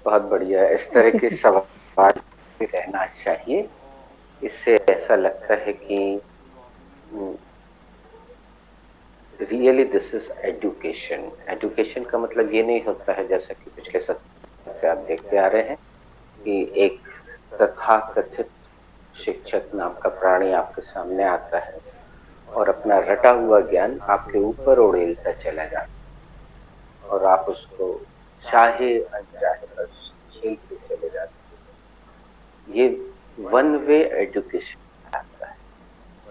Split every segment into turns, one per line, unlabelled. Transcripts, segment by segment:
बहुत बढ़िया। इस तरह
ओके
के
सर।
सवाल भी रहना चाहिए। इससे ऐसा लगता है कि really this is education. Education का मतलब ये नहीं होता है, जैसा कि पिछले सत्र से आप देखते आ रहे हैं, कि एक तथाकथित शिक्षक नाम का प्राणी आपके सामने आता है और अपना रटा हुआ ज्ञान आपके ऊपर उड़ेलता चला जाता है और आप उसको चाहे अनचाहे बस झेलते चले जाते हैं। ये वन वे एजुकेशन आता है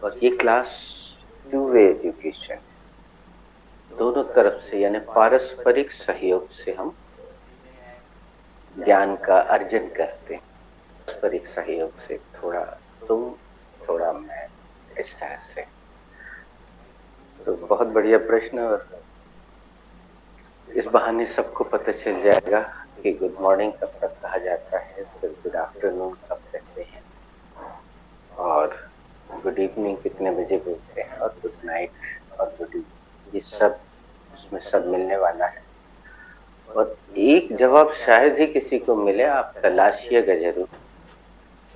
और ये क्लास टू वे एजुकेशन, दोनों तरफ से यानी पारस्परिक सहयोग से हम ज्ञान का अर्जन करते हैं। पारस्परिक सहयोग से, थोड़ा तुम थोड़ा मैं, इस तरह से। तो बहुत बढ़िया प्रश्न। और इस बहाने सबको पता चल जाएगा कि गुड मॉर्निंग कब तक कहा जाता है, फिर गुड आफ्टरनून कब कहते हैं, और गुड इवनिंग कितने बजे बोलते हैं, और गुड नाइट और गुड इवनिंग, ये सब उसमें सब मिलने वाला है। और एक जवाब शायद ही किसी को मिले, आप तलाशिएगा जरूर,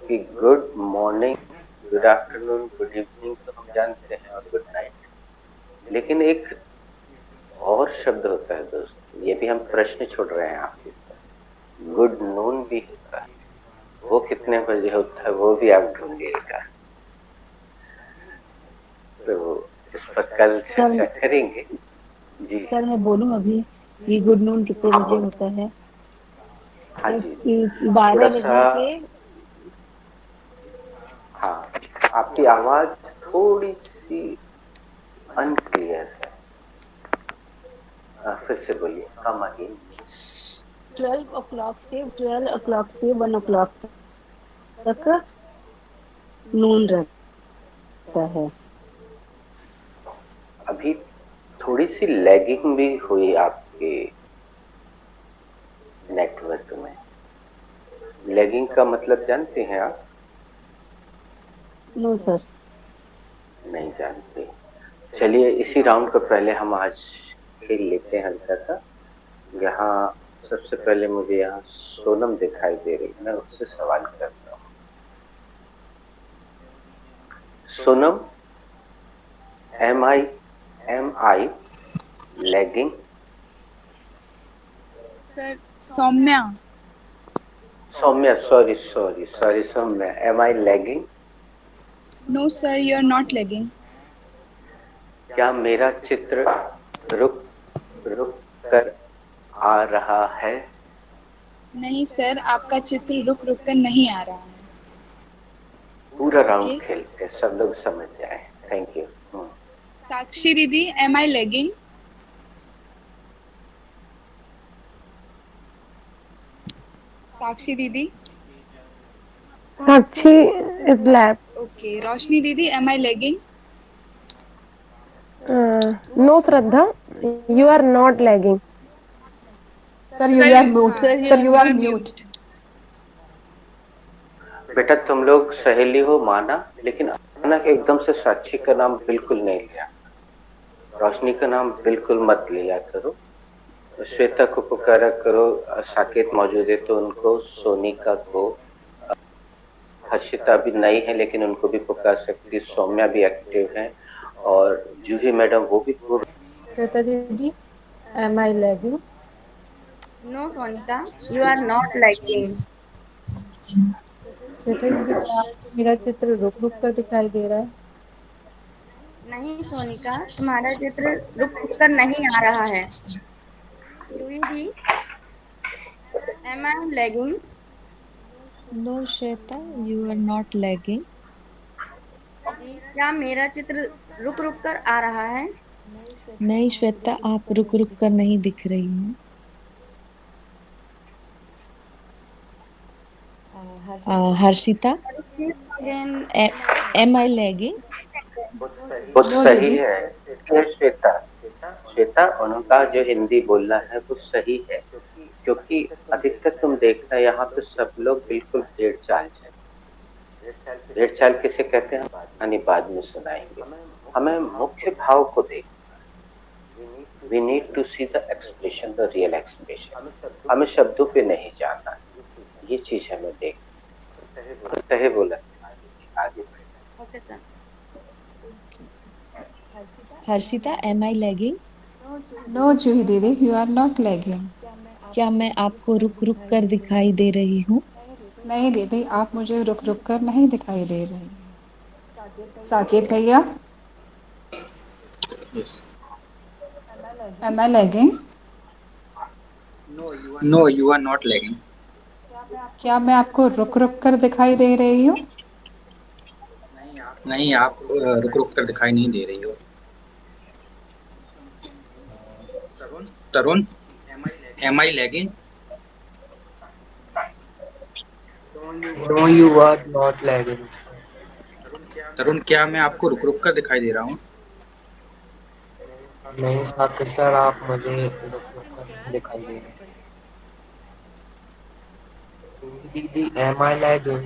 कि good morning, good afternoon, good evening तो हम जानते हैं, और गुड नाइट, लेकिन एक और शब्द होता है दोस्त, ये भी हम प्रश्न छोड़ रहे हैं आपके ऊपर। गुड नून भी होता है। वो कितने बजे होता है वो भी आप ढूंढिएगा। तो इस पर कल
सर
चर्चा करेंगे। जी।
सर मैं बोलूं अभी कि गुड नून कितने
हाँ
बजे
बोलो।
होता है?
हाँ जी।
12
थोड़ा सा।
बजे के।
हाँ, आपकी आवाज थोड़ी सी अनक्लियर है। फिर से बोलिए, कम अगेन।
12 o'clock से 1 o'clock तक नून रहता है।
अभी थोड़ी सी लैगिंग भी हुई आपके नेटवर्क में। लैगिंग का मतलब जानते हैं आप?
No sir.
नहीं जानते? चलिए, इसी राउंड का पहले हम आज खेल लेते हैं हल्का सा। यहाँ सबसे पहले मुझे यहाँ सोनम दिखाई दे रही है, मैं उससे सवाल करता हूँ। Sonam, am I lagging?
Sir Saumya.
Saumya, sorry sorry sorry Saumya, am I lagging?
No sir, you are not lagging.
क्या मेरा चित्र रुक रुक कर आ रहा है?
नहीं सर, आपका चित्र रुक रुक कर नहीं आ रहा है।
पूरा राउंड
ओके।
खेलते हैं, सब लोग समझ जाए। Thank you.
साक्षी दीदी, एम आई लैगिंग? साक्षी दीदी।
Sakshi is lab.
Okay, Roshni दीदी, am I lagging?
No, Shraddha, you are not lagging.
Sir, you
sir
are mute.
Sir
Sir, you
you
are
are
mute.
Mute.
बेटा तुम लोग सहेली हो माना, लेकिन अचानक एकदम से साक्षी का नाम बिल्कुल नहीं लिया। रोशनी का नाम बिल्कुल मत लिया करो। श्वेता को पुकारा करो। साकेत मौजूद है तो उनको, सोनिका को, हर्षिता भी नई है लेकिन उनको भी पुकार सकती, सौम्या भी एक्टिव है, और जूही मैडम वो भी वो।
Shweta Didi, am I lagging?
No, Sonika, you are not lagging.
Shweta दीदी, क्या आपको मेरा चित्र रुक रुक कर दिखाई दे रहा है?
नहीं सोनिका, तुम्हारा चित्र रुक रुक कर नहीं आ रहा है। जूही दी, am I lagging?
No, Shweta, you are not lagging.
जी, क्या मेरा चित्र रुक रुक कर आ रहा है?
नहीं श्वेता, आप रुक रुक कर नहीं दिख रही हैं। Harshita,
Again,
M I lagging?
वो
No,
सही
Didi.
है। देखिए श्वेता, श्वेता उनका जो हिंदी बोलना है वो सही है, क्योंकि अधिकतर तुम देखना यहाँ पे सब लोग बिल्कुल भेड़ चाल है। भेड़ चाल किसे कहते हैं, कहानी बाद में सुनाएंगे। हमें मुख्य भाव को देखना, we need to see the expression, the real expression. हमें शब्दों पे नहीं जाना, ये चीज हमें देख। सही बोला। आगे बढ़े।
Okay sir.
Harshita, am I lagging?
No Juhi दीदी, यू आर नॉट लैगिंग।
क्या मैं आपको रुक रुक कर दिखाई दे रही हूँ?
नहीं दीदी, आप मुझे रुक रुक कर नहीं दिखाई दे रही। साकेत भैया,
Yes.
Am I lagging?
No, you are not lagging.
क्या मैं आपको रुक रुक कर दिखाई दे रही हूँ?
नहीं, आप रुक रुक कर दिखाई नहीं दे रही हो। तरुण, am I lagging?
No, you are not lagging, sir.
तरुण, क्या मैं आपको रुक रुक कर दिखाई दे रहा हूँ?
नहीं साकिब सर, आप मुझे रुक रुक कर नहीं दिखाई दे रहे। दीदी, am I lagging?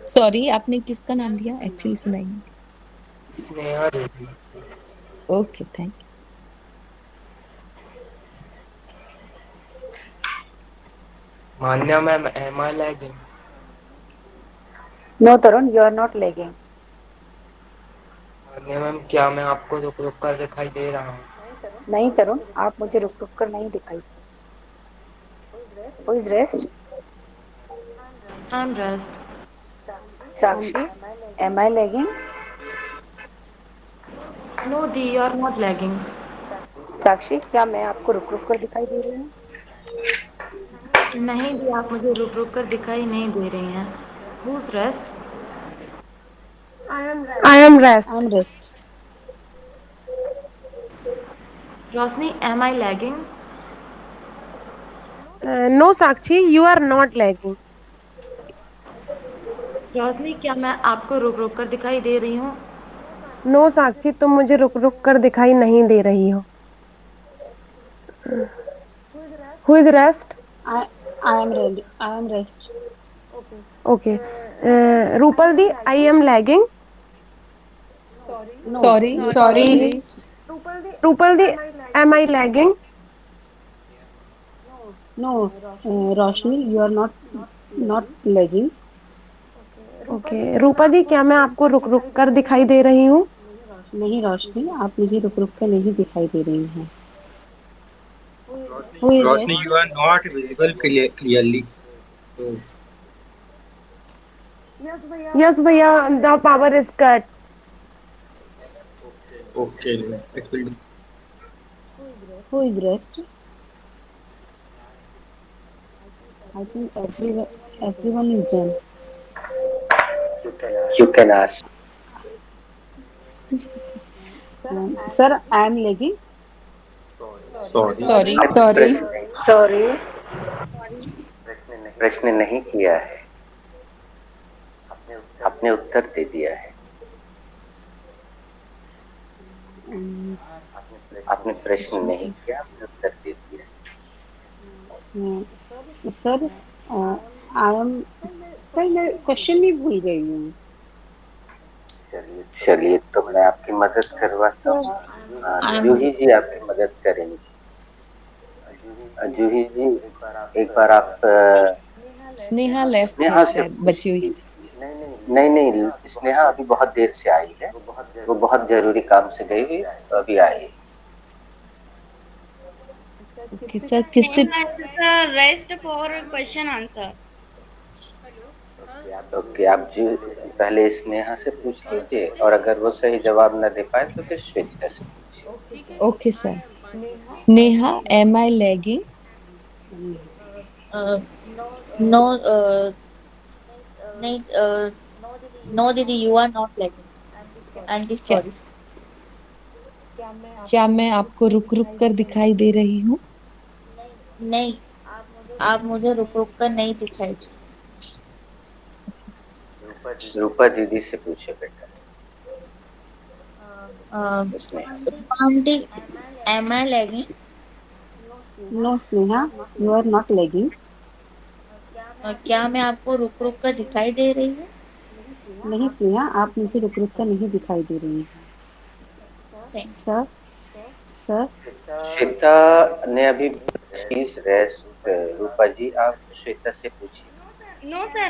सॉरी, आपने किसका नाम लिया? एक्चुअली सुनाई नहीं।
स्नेहा दीदी।
Okay, thank you.
Manya ma'am, am I lagging?
No Tarun, you are not lagging.
Manya ma'am, क्या मैं आपको रुक रुक कर दिखाई दे रहा हूँ?
नहीं तरुण, आप मुझे रुक रुक कर नहीं दिखाई। Who is rest?
I am rest.
Sakshi, am I lagging?
No दी, you are not lagging.
Sakshi, क्या मैं आपको रुक रुक कर दिखाई दे रही हूँ?
नहीं दी, आप मुझे रुक रुक कर दिखाई नहीं दे रही हैं। Who is rest?
I am rest.
I am rest.
Roshni, am I lagging?
No, Sakshi, you are not lagging.
Roshni, क्या मैं आपको रुक रुक कर दिखाई दे रही हूँ?
नो साक्षी, तुम मुझे रुक रुक कर दिखाई नहीं दे रही हो। Who is rest?
I am ready, I am rest.
Okay. Rupal di, I am lagging.
Sorry,
sorry.
Rupal di, am I lagging?
No Roshni, you are not lagging.
Okay. Rupa दी, क्या मैं आपको रुक रुक कर दिखाई दे रही हूँ?
नहीं रोशनी, आप मुझे रुक रुक कर नहीं दिखाई दे रही हैं। Who is
Roshni,
rest?
you are not visible clearly. So,
Yes, भैया, the power is cut.
okay, it will do.
Who is rest? I think everyone is done.
You can ask.
Sir, I am lagging.
Sorry.
Sorry.
Sorry.
प्रश्न नहीं किया है, आपने उत्तर दे दिया है। आपने प्रश्न नहीं किया, आपने उत्तर दे दिया।
सर, आई एम सर, मैं क्वेश्चन ही भूल गई हूँ।
चलिए, तो मैं आपकी मदद करवाता हूँ। जूही जी आपकी मदद करेंगी। जूही जी, एक बार आप
स्नेहा लेफ्ट
स्नेहा
है,
से
शायद बची हुई।
नहीं, स्नेहा अभी बहुत देर से आई है। वो बहुत जरूरी काम से गई हुई है, तो अभी आई।
ओके सर, किससे?
Rest for question answer.
Okay, आप जी पहले स्नेहा से पूछ लीजिए, और अगर वो सही जवाब न दे पाए तो फिर श्वेता से पूछिए।
Okay sir. Sneha, am I lagging?
No, नहीं, नो दीदी, you are not lagging. And sorry.
क्या मैं आपको रुक रुक कर दिखाई दे रही हूँ?
नहीं, आप मुझे रुक रुक कर नहीं दिखाई।
रूपा दीदी से पूछे बेटा। स्नेहा से।
Aunty, am I lagging?
No Sneha, you are not lagging.
क्या मैं आपको रुक रुक कर दिखाई दे रही हूँ?
नहीं स्नेहा, आप मुझे रुक रुक कर नहीं दिखाई दे रही हैं। सर, सर,
श्वेता ने अभी रेस्ट। रूपा जी आप श्वेता से पूछिए।
No, sir.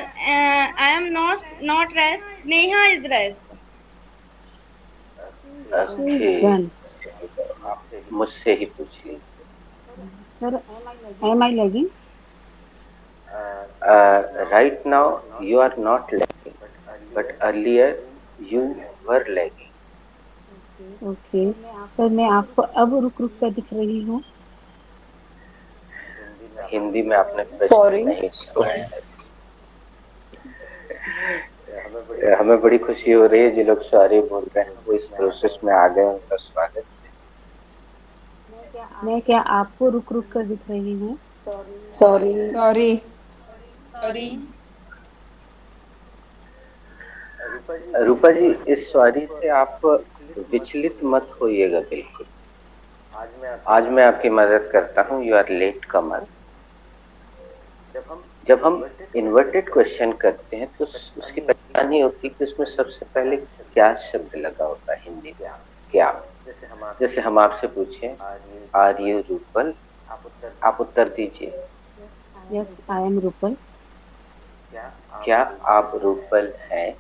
I am not rest. Sneha is rest.
Okay,
done.
मुझसे ही पूछिए।
Sir, am I lagging?
Right now you are not lagging, but earlier you were lagging.
Okay sir, मैं आपको अब रुक रुक कर दिख रही हूँ।
हिंदी में आपने
Sorry.
नहीं सुना है। हमें बड़ी खुशी हो रही है, जो लोग सॉरी बोल रहे हैं वो इस प्रोसेस में आ गए, उनका स्वागत है।
मैं क्या आपको रुक रुक कर दिख रही हूँ?
Sorry.
सॉरी।
रूपा जी, इस सॉरी से आप विचलित मत होइएगा बिल्कुल। आज मैं आपकी मदद करता हूँ। यू आर लेट कमर। जब हम इन्वर्टेड क्वेश्चन करते हैं तो उसकी पहचान ही होती है कि उसमें सबसे पहले क्या शब्द लगा होता है हिंदी में। क्या? जैसे हम आपसे पूछें आर यू रूपल, आप उत्तर दीजिए
यस आई एम रूपल।
क्या आप रूपल हैं?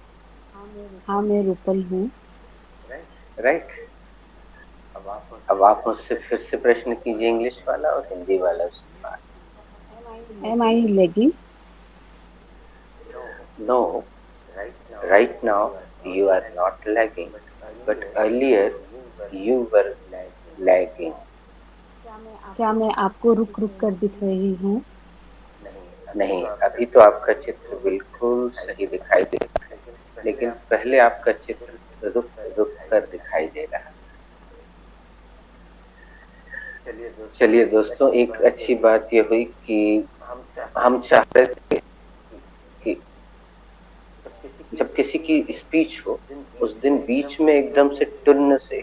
हाँ मैं रूपल हूँ।
राइट। अब आप मुझसे फिर से प्रश्न कीजिए, इंग्लिश वाला और हिंदी वाला उसके बाद।
M I lagging?
No, right now you are not lagging, but earlier you were lagging.
क्या मैं आपको रुक रुक कर दिख रही हूँ?
नहीं, अभी तो आपका चित्र बिल्कुल सही दिखाई दे रहा है, लेकिन पहले आपका चित्र रुक रुक कर दिखाई दे रहा है। चलिए दोस्तों, एक अच्छी बात ये हुई कि हम चाहते थे कि जब किसी की स्पीच हो उस दिन बीच में एकदम से टुन्न से,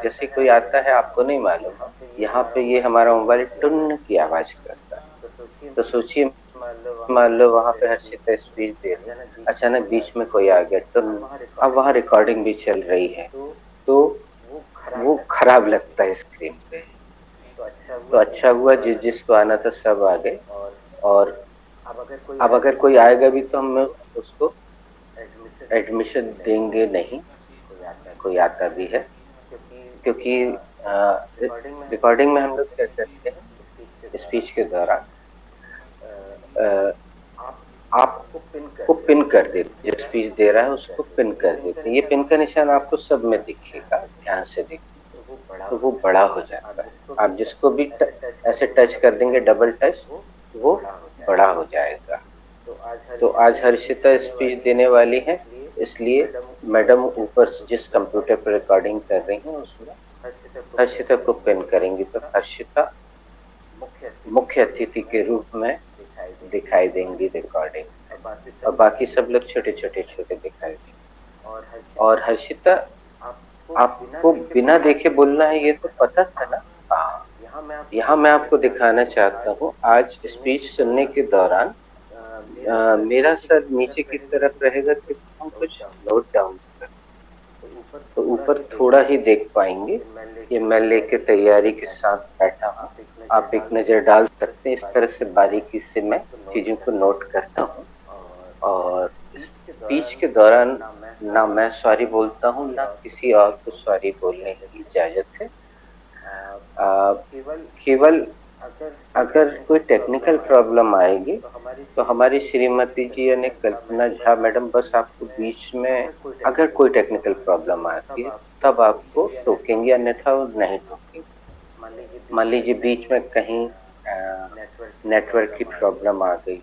जैसे कोई आता है आपको नहीं मालूम, यहाँ पे ये हमारा मोबाइल टुन्न की आवाज करता है। तो सोचिए, मान लो वहाँ पे हर्षिता स्पीच दे रही है, अचानक बीच में कोई आ गया टुन्न। अब वहाँ रिकॉर्डिंग भी चल रही है तो वो खराब लगता है स्क्रीन पे। तो अच्छा हुआ जिसको आना था सब आ गए। और अब अगर कोई आएगा भी तो हम उसको एडमिशन देंगे नहीं। कोई आता भी है, क्योंकि रिकॉर्डिंग में हम लोग क्या करते हैं, स्पीच के दौरान आपको पिन कर देते, जो स्पीच दे रहा है उसको पिन कर देते हैं। ये पिन का निशान आपको सब में दिखेगा, ध्यान से देखिए, तो वो बड़ा हो जाता है। आप जिसको भी ऐसे टच कर देंगे, डबल टच, वो बड़ा हो जाएगा। तो आज हर्षिता स्पीच देने वाली है, इसलिए मैडम ऊपर जिस कंप्यूटर पर रिकॉर्डिंग कर रही हैं उसमें हर्षिता को पिन करेंगी, तो हर्षिता मुख्य अतिथि के रूप में दिखाई देंगी रिकॉर्डिंग, और बाकी सब लोग छोटे छोटे दिखाई देंगे। और हर्षिता, आपको बिना देखे बोलना है, ये तो पता था ना? हाँ, यहाँ मैं आपको दिखाना चाहता हूँ। आज स्पीच सुनने के दौरान मेरा सर नीचे की तरफ रहेगा कि हम कुछ नोट डाउन कर, तो ऊपर थोड़ा ही देख पाएंगे। ये मैं लेके तैयारी के साथ बैठा हूँ, आप एक नजर डाल सकते हैं। इस तरह से बारीकी से मैं चीजों को नोट करता हूँ। और स्पीच के दौरान ना मैं सॉरी बोलता हूँ, ना किसी और को सॉरी बोलने की इजाजत है। केवल अगर कोई टेक्निकल प्रॉब्लम आएगी तो हमारी श्रीमती जी यानी कल्पना झा मैडम बस आपको बीच में, अगर कोई टेक्निकल प्रॉब्लम आती है तब आपको टोकेंगे, अन्यथा वो नहीं टोकेंगे। मान लीजिए बीच में कहीं नेटवर्क की प्रॉब्लम आ गई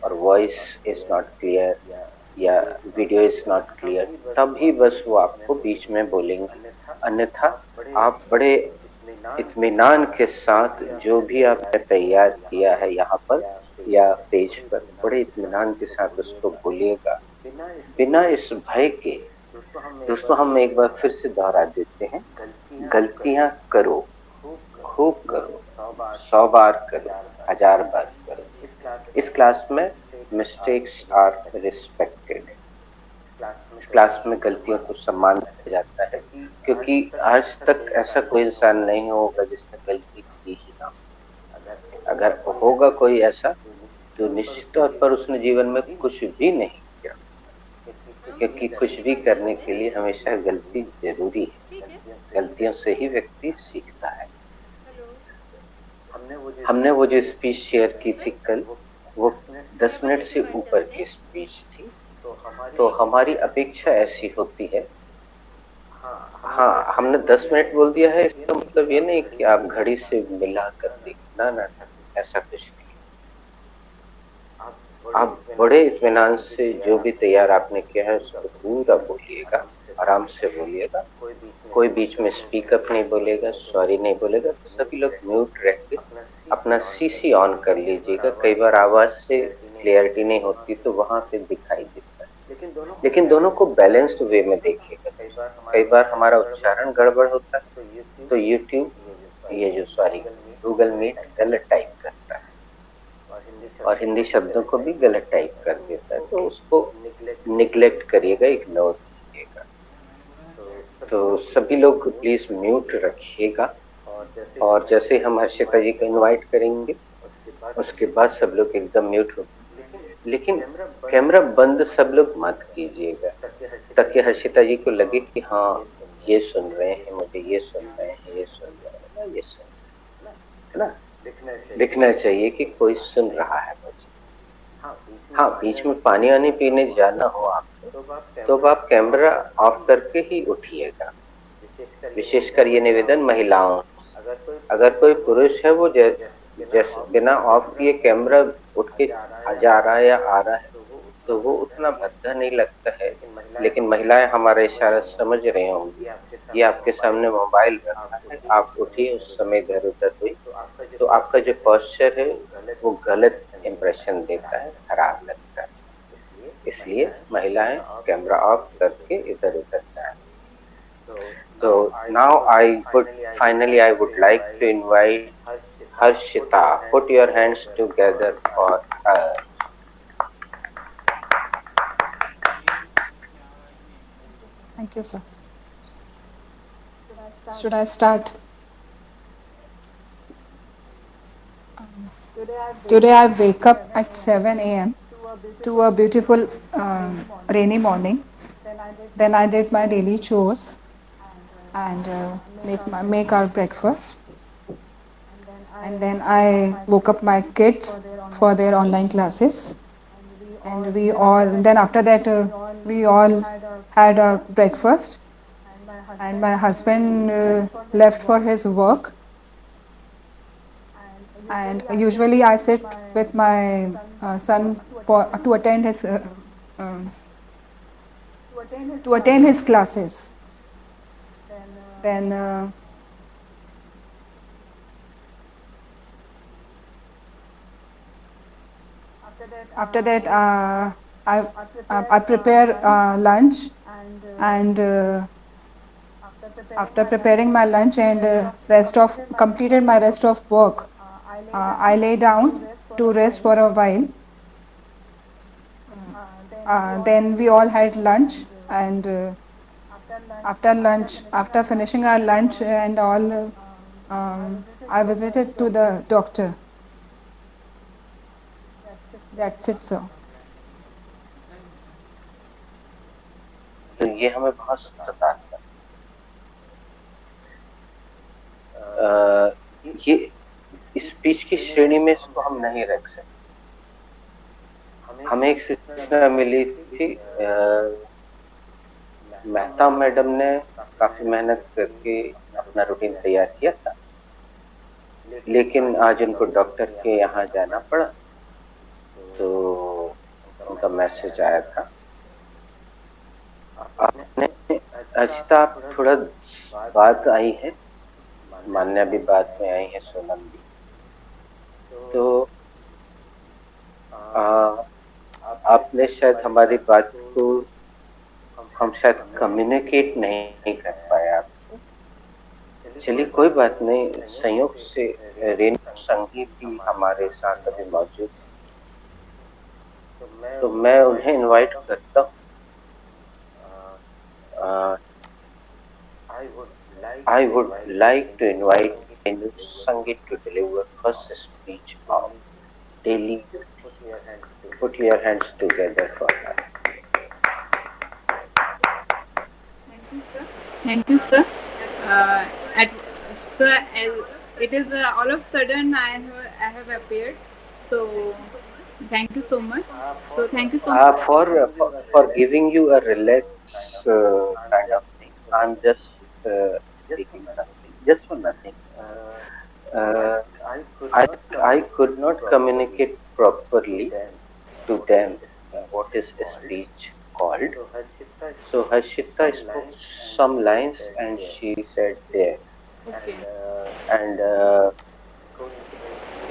और वॉइस इज नॉट क्लियर या वीडियो इज नॉट क्लियर, तब ही बस वो आपको बीच में बोलेंगे। अन्यथा आप बड़े इत्मीनान के साथ जो भी आपने तैयार किया है यहाँ पर या पेज पर, बड़े इत्मीनान के साथ उसको बोलिएगा, बिना इस भय के। दोस्तों, हम एक बार फिर से दोहरा देते हैं, गलतियां करो, खूब करो, 100 बार करो, 1000 बार करो। इस क्लास में मिस्टेक्स आर रिस्पेक्टेड। क्लास में गलतियों को सम्मान दिया जाता है, क्योंकि आज तक ऐसा कोई इंसान नहीं होगा जिसने गलती की ही ना हो। अगर होगा कोई ऐसा तो निश्चित तौर पर उसने जीवन में कुछ भी नहीं किया, क्योंकि कुछ भी करने के लिए हमेशा गलती जरूरी है। गलतियों से ही व्यक्ति सीखता है। हमने वो जो स्पीच शेयर की थी कल, वो 10 मिनट से ऊपर की स्पीच थी। तो हमारी अपेक्षा ऐसी होती है, हाँ हमने 10 मिनट बोल दिया है, इसका मतलब ये नहीं कि आप घड़ी से मिला कर देखना, ना ऐसा कुछ नहीं। आप बड़े इत्मीनान से जो भी तैयार आपने किया है उसको पूरा बोलिएगा, आराम से बोलिएगा। कोई बीच में स्पीकअप नहीं बोलेगा, सॉरी नहीं बोलेगा। तो सभी लोग म्यूट रह के अपना सीसी ऑन कर लीजिएगा। कई बार आवाज से क्लियरिटी नहीं होती तो वहां पे दिखाई देता है, लेकिन दोनों को बैलेंस्ड वे में देखिएगा। कई बार हमारा उच्चारण गड़बड़ होता है तो यूट्यूब गूगल मीट गलत टाइप करता है और हिंदी शब्दों को भी गलत टाइप कर देता है, तो उसको निग्लेक्ट करिएगा, इग्नोर कीजिएगा। तो सभी लोग प्लीज म्यूट रखिएगा। और जैसे हम हर्षिता जी को इनवाइट करेंगे उसके बाद सब लोग एकदम म्यूट हो, लेकिन कैमरा बंद सब लोग मत कीजिएगा, ताकि हर्षिता जी को लगे कि हाँ ये सुन रहे हैं मुझे, ये सुन रहे हैं, ये सुन रहे हैं, ये सुन रहे हैं, है ना। दिखना चाहिए कि कोई सुन रहा है मुझे। हाँ बीच में पानी वानी पीने जाना हो आपको तो आप कैमरा ऑफ करके ही उठिएगा। विशेषकर ये निवेदन महिलाओं, अगर कोई पुरुष है वो जैसे बिना ऑफ किए कैमरा उठ के जा रहा है या आ रहा है तो वो उतना भद्दा नहीं लगता है, लेकिन महिलाएं हमारा इशारा समझ रही होंगी। ये आपके सामने मोबाइल रखा है, आप उठिए उस समय इधर उधर हुई तो आपका जो पोस्चर है वो गलत इंप्रेशन देता है, खराब लगता है। इसलिए महिलाएं कैमरा ऑफ करके इधर उधर जाए। तो now I would like to invite Harshita. Put your hands together for her.
Thank you, sir. Should I start? Today I wake up at 7 a.m. to a beautiful rainy morning. Then I did my daily chores and make our breakfast. And then I woke up my kids for their online classes. And then after that we all had our breakfast. And my husband left for his work. And usually I sit with my son to attend his classes. Then after that I prepare lunch, and after preparing my lunch and completed my rest of work, I lay down to rest for a while. Then we all had lunch, and after finishing our lunch and all, I visited to the doctor. That's it, sir.
तो ये हमें बहुत सताता है। ये speech की श्रेणी में इसको हम नहीं रख सकते। हमें एक सूचना मिली थी, मेहता मैडम ने काफी मेहनत करके अपना रूटीन तैयार किया था, लेकिन आज उनको डॉक्टर के यहाँ जाना पड़ा तो उनका मैसेज आया था। आपने अर्चिता आप थोड़ा बात आई है, मान्या भी बाद में आई है, सोनम भी। तो आपने शायद हमारी बात को हम शायद कम्युनिकेट नहीं कर पाए आपको। चलिए कोई बात नहीं, संयोग से रेणु संगी भी हमारे साथ अभी मौजूद है, तो मैं उन्हें इनवाइट करता हूँ। Uh, I would like to invite Renu Sangeet to deliver first speech of daily. Put your hands together for her.
Thank you, sir. At sir, as it is all of a sudden I have appeared. So thank you so much. So thank you so much
For giving you a relax kind of thing. I'm just speaking something, just for nothing. Uh, I I could not communicate properly to them what is a speech called. So Harshita spoke some lines and she said there,
Okay.
and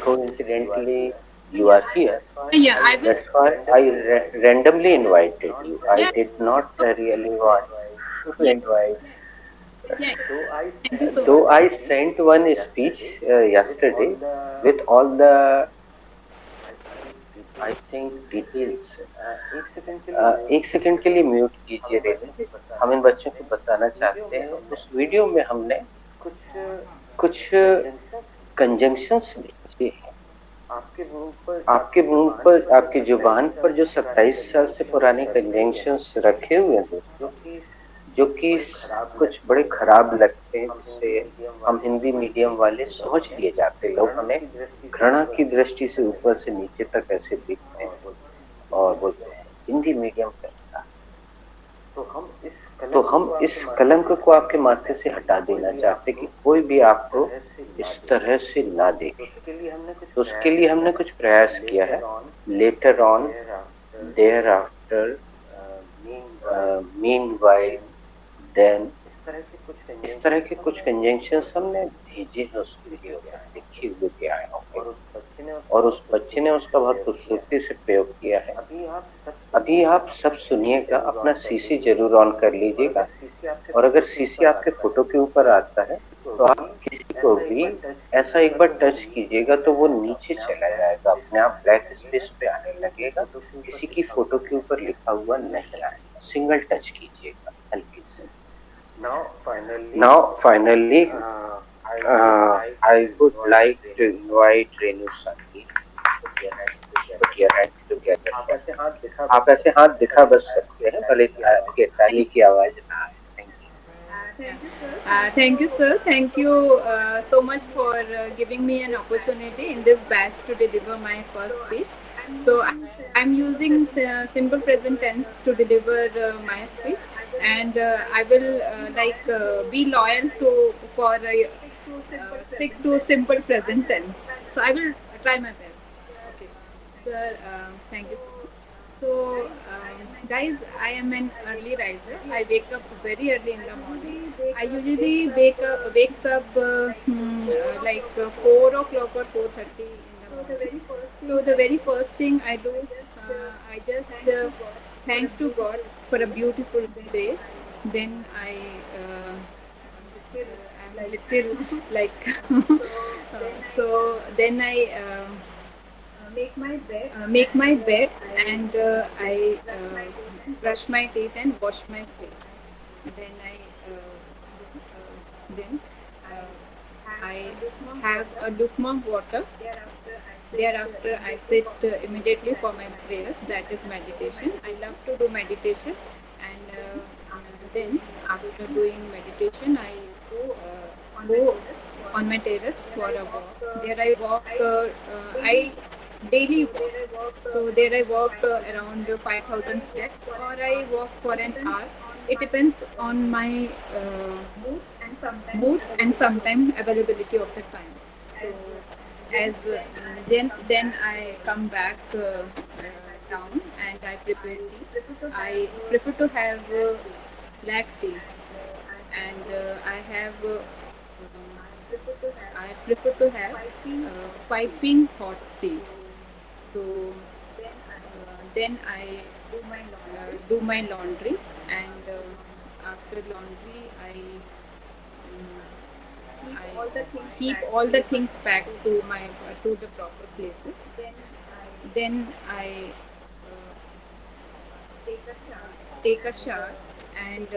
coincidentally you are here.
Yeah, I will.
That's why I randomly invited you. I
Yeah,
did not really want to
yeah,
invite.
yeah. Thank you so much.
Though I sent one speech yesterday with all the, I think, details. एक second के लिए mute कीजिए रेनू। हम इन बच्चों को बताना चाहते हैं उस वीडियो में हमने कुछ कंजंक्शंस भेजे हैं आपके मुंह पर, आपकी जुबान पर जो 27 साल से पुराने कंजंक्शंस रखे हुए हैं दोस्तों, जो कि कुछ बड़े खराब लगते हैं, जिससे हम हिंदी मीडियम वाले समझ लिए जाते, लोग हमें घृणा की दृष्टि से ऊपर से नीचे तक ऐसे देखते हैं और बोलते हैं हिंदी मीडियम का। तो हम इस कलंक को आपके माथे से हटा देना चाहते कि कोई भी आपको इस तरह से ना देखे। तो उसके लिए हमने कुछ प्रयास किया है। Later on, thereafter, meanwhile, then, इस तरह के कुछ कंजंक्शंस हमने भेजे हैं उस वीडियो में, लिखे हुए भी आए होंगे और उस बच्चे ने उसका बहुत खूबसूरती से प्रयोग किया है। अभी आप सब सुनिएगा, अपना सीसी जरूर ऑन कर लीजिएगा और अगर सीसी आपके फोटो के ऊपर आता है तो आप किसी को भी ऐसा एक बार टच कीजिएगा तो वो नीचे चला जाएगा, अपने आप ब्लैक स्पेस पे आने लगेगा, किसी की फोटो के ऊपर लिखा हुआ नहीं आएगा, सिंगल टच कीजिएगा हल्की से। Now finally, I would like to invite Renu Sangeet. Put your hands together. आप ऐसे हाथ दिखा बस सकते हैं, भले आपके ताली की आवाज ना आए।
Thank you, sir. Thank you so much for giving me an opportunity in this batch to deliver my first speech. So I'm using simple present tense to deliver my speech, and I will be loyal stick to simple present tense. So I will try my best. Okay, sir. Thank you so much. So, guys, I am an early riser. I wake up very early in the morning. I usually wakes up 4 o'clock or 4:30 in the morning. So the very first thing I do, I just thanks to God for a beautiful day. Then I'm a little like so. Then I. Make my bed and I brush my teeth and wash my face. Then I have a lukewarm water. Thereafter, I sit immediately for my prayers. That is meditation. I love to do meditation, and then after doing meditation, I go on my terrace for a walk. There I walk. I daily walk. So there I walk around 5,000 steps, or I walk for an hour. It depends on my mood and sometimes availability of the time. So as then I come back down and I prepare tea. I prefer to have black tea, and I prefer to have piping hot tea. So then I do my laundry, and after laundry I keep all the things back to the proper places. Then I take a shower, and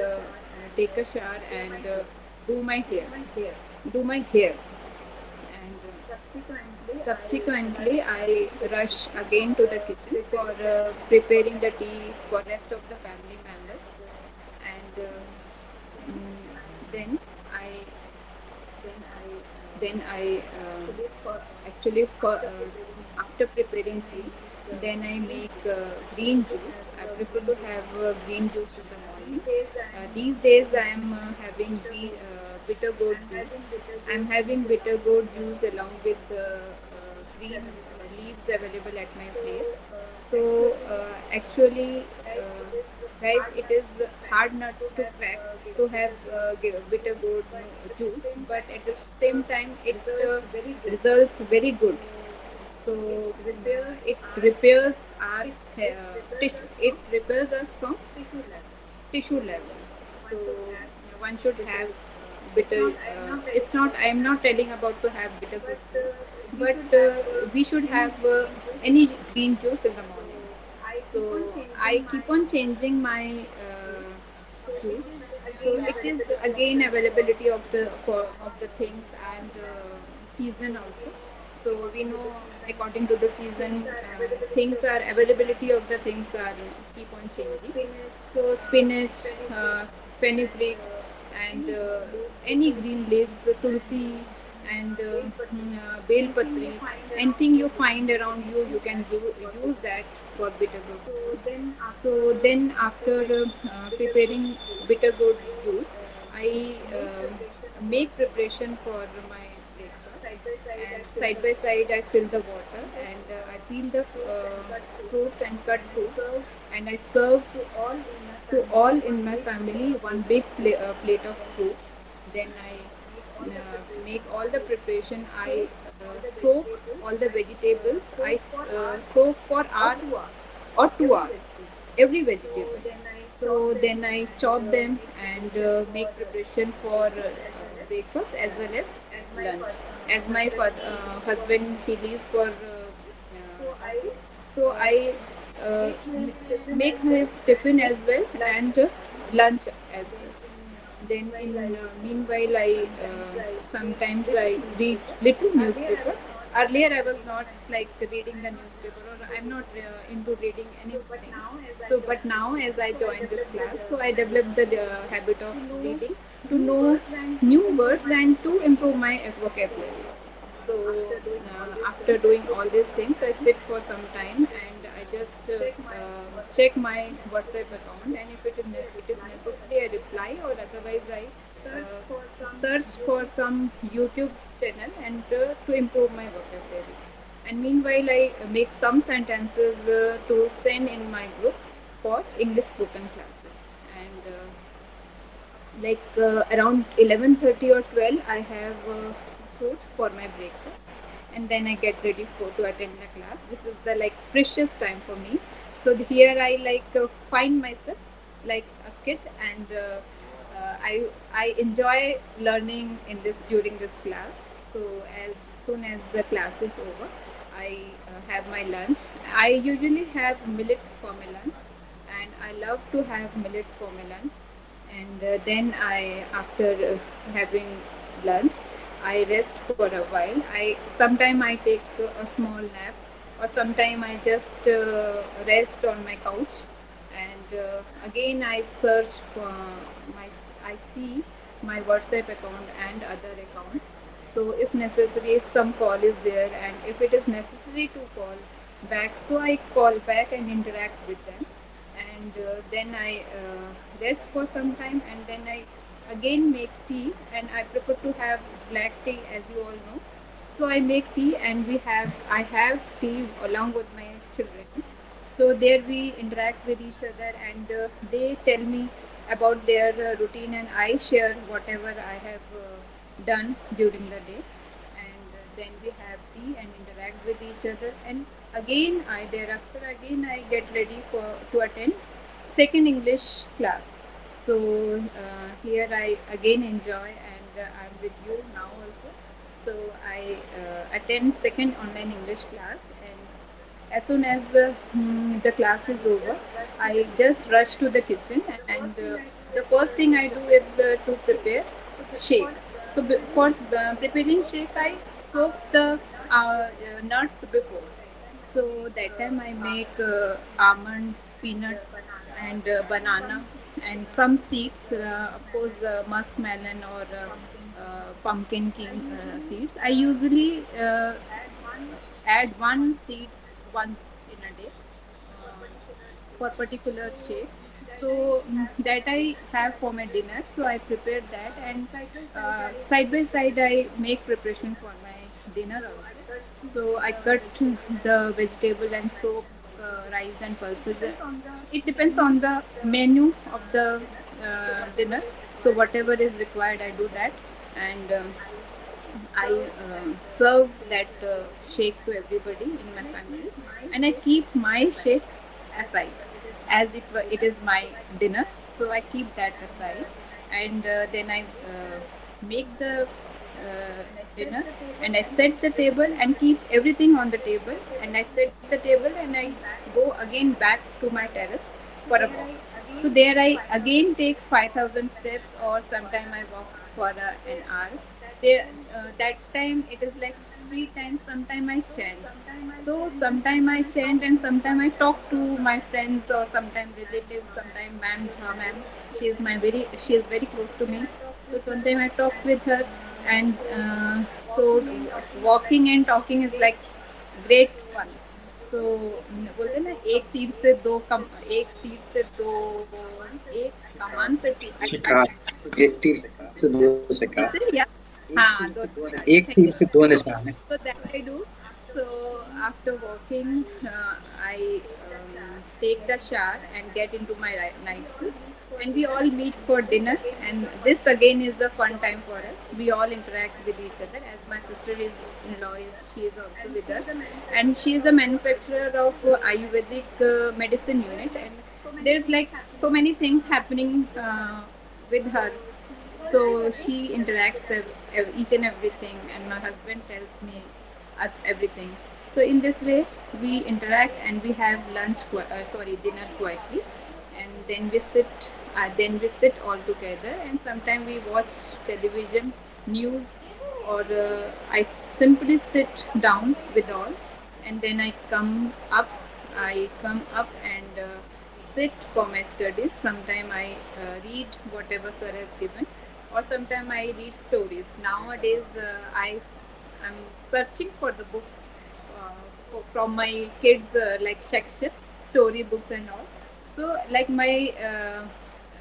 take a shower and do my hairs, do my hair. And subsequently, I rush again to the kitchen for preparing the tea for rest of the family members. And then I then I actually after preparing tea, then I make green juice. I prefer to have green juice in the morning. These days I am having bitter gourd juice. I am having bitter gourd juice along with the green leaves available at my place. So actually, guys, it is hard nuts to crack to have bitter gourd juice, but at the same time, it results very good. So it repairs our tissue. It repairs us from tissue level. So one should have bitter. It's not. I am not telling about to have bitter gourd juice, but we should have any green juice in the morning. So I keep on changing my juice. So it is again availability of the things and season also. So we know according to the season, things are availability of the things are keep on changing. So spinach, fenugreek, and any green leaves, tulsi, and bel patri, anything you find around you, you can use that for bitter gourd juice. So then after preparing bitter gourd juice, I make preparation for my breakfast, and side by side I fill the water, and I peel the fruits and cut fruits, and I serve to all in my family one big plate of fruits. Then I make all the preparation. I soak all the vegetables. I soak for hour or 2 hours every vegetable. So then I chop them and make preparation for breakfast as well as lunch. As my husband, he leaves for office, so I make his tiffin as well and lunch as well. Then in meanwhile, I sometimes I read little newspaper. Earlier, I was not like reading the newspaper, or I'm not into reading anything. So, but now as I joined this class, so I developed the habit of reading to know new words and to improve my vocabulary. So after doing all these things, I sit for some time and I just check my WhatsApp account, and if it is necessary, I reply, or otherwise I search for some YouTube channel and to improve my vocabulary. And meanwhile, I make some sentences to send in my group for English spoken classes. And around 11:30 or 12, I have fruits for my breakfast, and then I get ready to attend the class. This is the precious time for me. So here I find myself like a kid, and I enjoy learning in this during this class. So as soon as the class is over, I have my lunch. I usually have millets for my lunch, and I love to have millet for my lunch. And then after having lunch, I rest for a while. Sometime I take a small nap, or sometime I just rest on my couch. And again I search for I see my WhatsApp account and other accounts. So if necessary, if some call is there, and if it is necessary to call back, so I call back and interact with them. And then I rest for some time, and then I again make tea, and I prefer to have black tea, as you all know. So I make tea, and I have tea along with my children. So there we interact with each other, and they tell me about their routine, and I share whatever I have done during the day. And then we have tea and interact with each other, and again I get ready to attend second English class. So here I again enjoy, and I'm with you now also. So I attend second online English class, and as soon as the class is over, I just rush to the kitchen and the first thing I do is to prepare shake. So for preparing shake, I soak the nuts before. So that time I make almond, peanuts, and banana, and some seeds. Of course, muskmelon or pumpkin king seeds. I usually add one seed once in a day for particular shape. So that I have for my dinner. So I prepared that, and side by side I make preparation for my dinner also. So I cut the vegetable and soak rice and pulses. It depends on the menu of the dinner. So whatever is required, I do that, and I serve that shake to everybody in my family, and I keep my shake aside as it is my dinner. So I keep that aside, and then I make the dinner, and I set the table and keep everything on the table, and I set the table and I go again back to my terrace for a walk. So there I again take 5,000 steps, or sometime I walk for an hour. There, that time it is like 3 times. Sometime I chant. So sometime I chant, and sometime I talk to my friends, or sometime relatives. Sometime Ma'am Jha Ma'am, she is very close to me. So sometime I talk with her, and so walking and talking is like great fun. So बोलते ना एक तीर से दो एक कमान से
शिकार, एक तीर से दो शिकार,
या हाँ दो
एक तीर से दो निशान है.
So that I do. So after walking, I take the shower and get into my night suit, and we all meet for dinner. And this again is the fun time for us. We all interact with each other. As my sister-in-law she is also with us, and she is a manufacturer of Ayurvedic medicine unit, and there's like so many things happening with her. So she interacts each and everything, and my husband tells me us everything. So in this way, we interact and we have dinner quietly, and then we sit. Then we sit all together, and sometimes we watch television, news, or I simply sit down with all, and then I come up. I come up and sit for my studies. Sometimes I read whatever sir has given, or sometimes I read stories. Nowadays, I am searching for the books from my kids like section, story books and all. So like my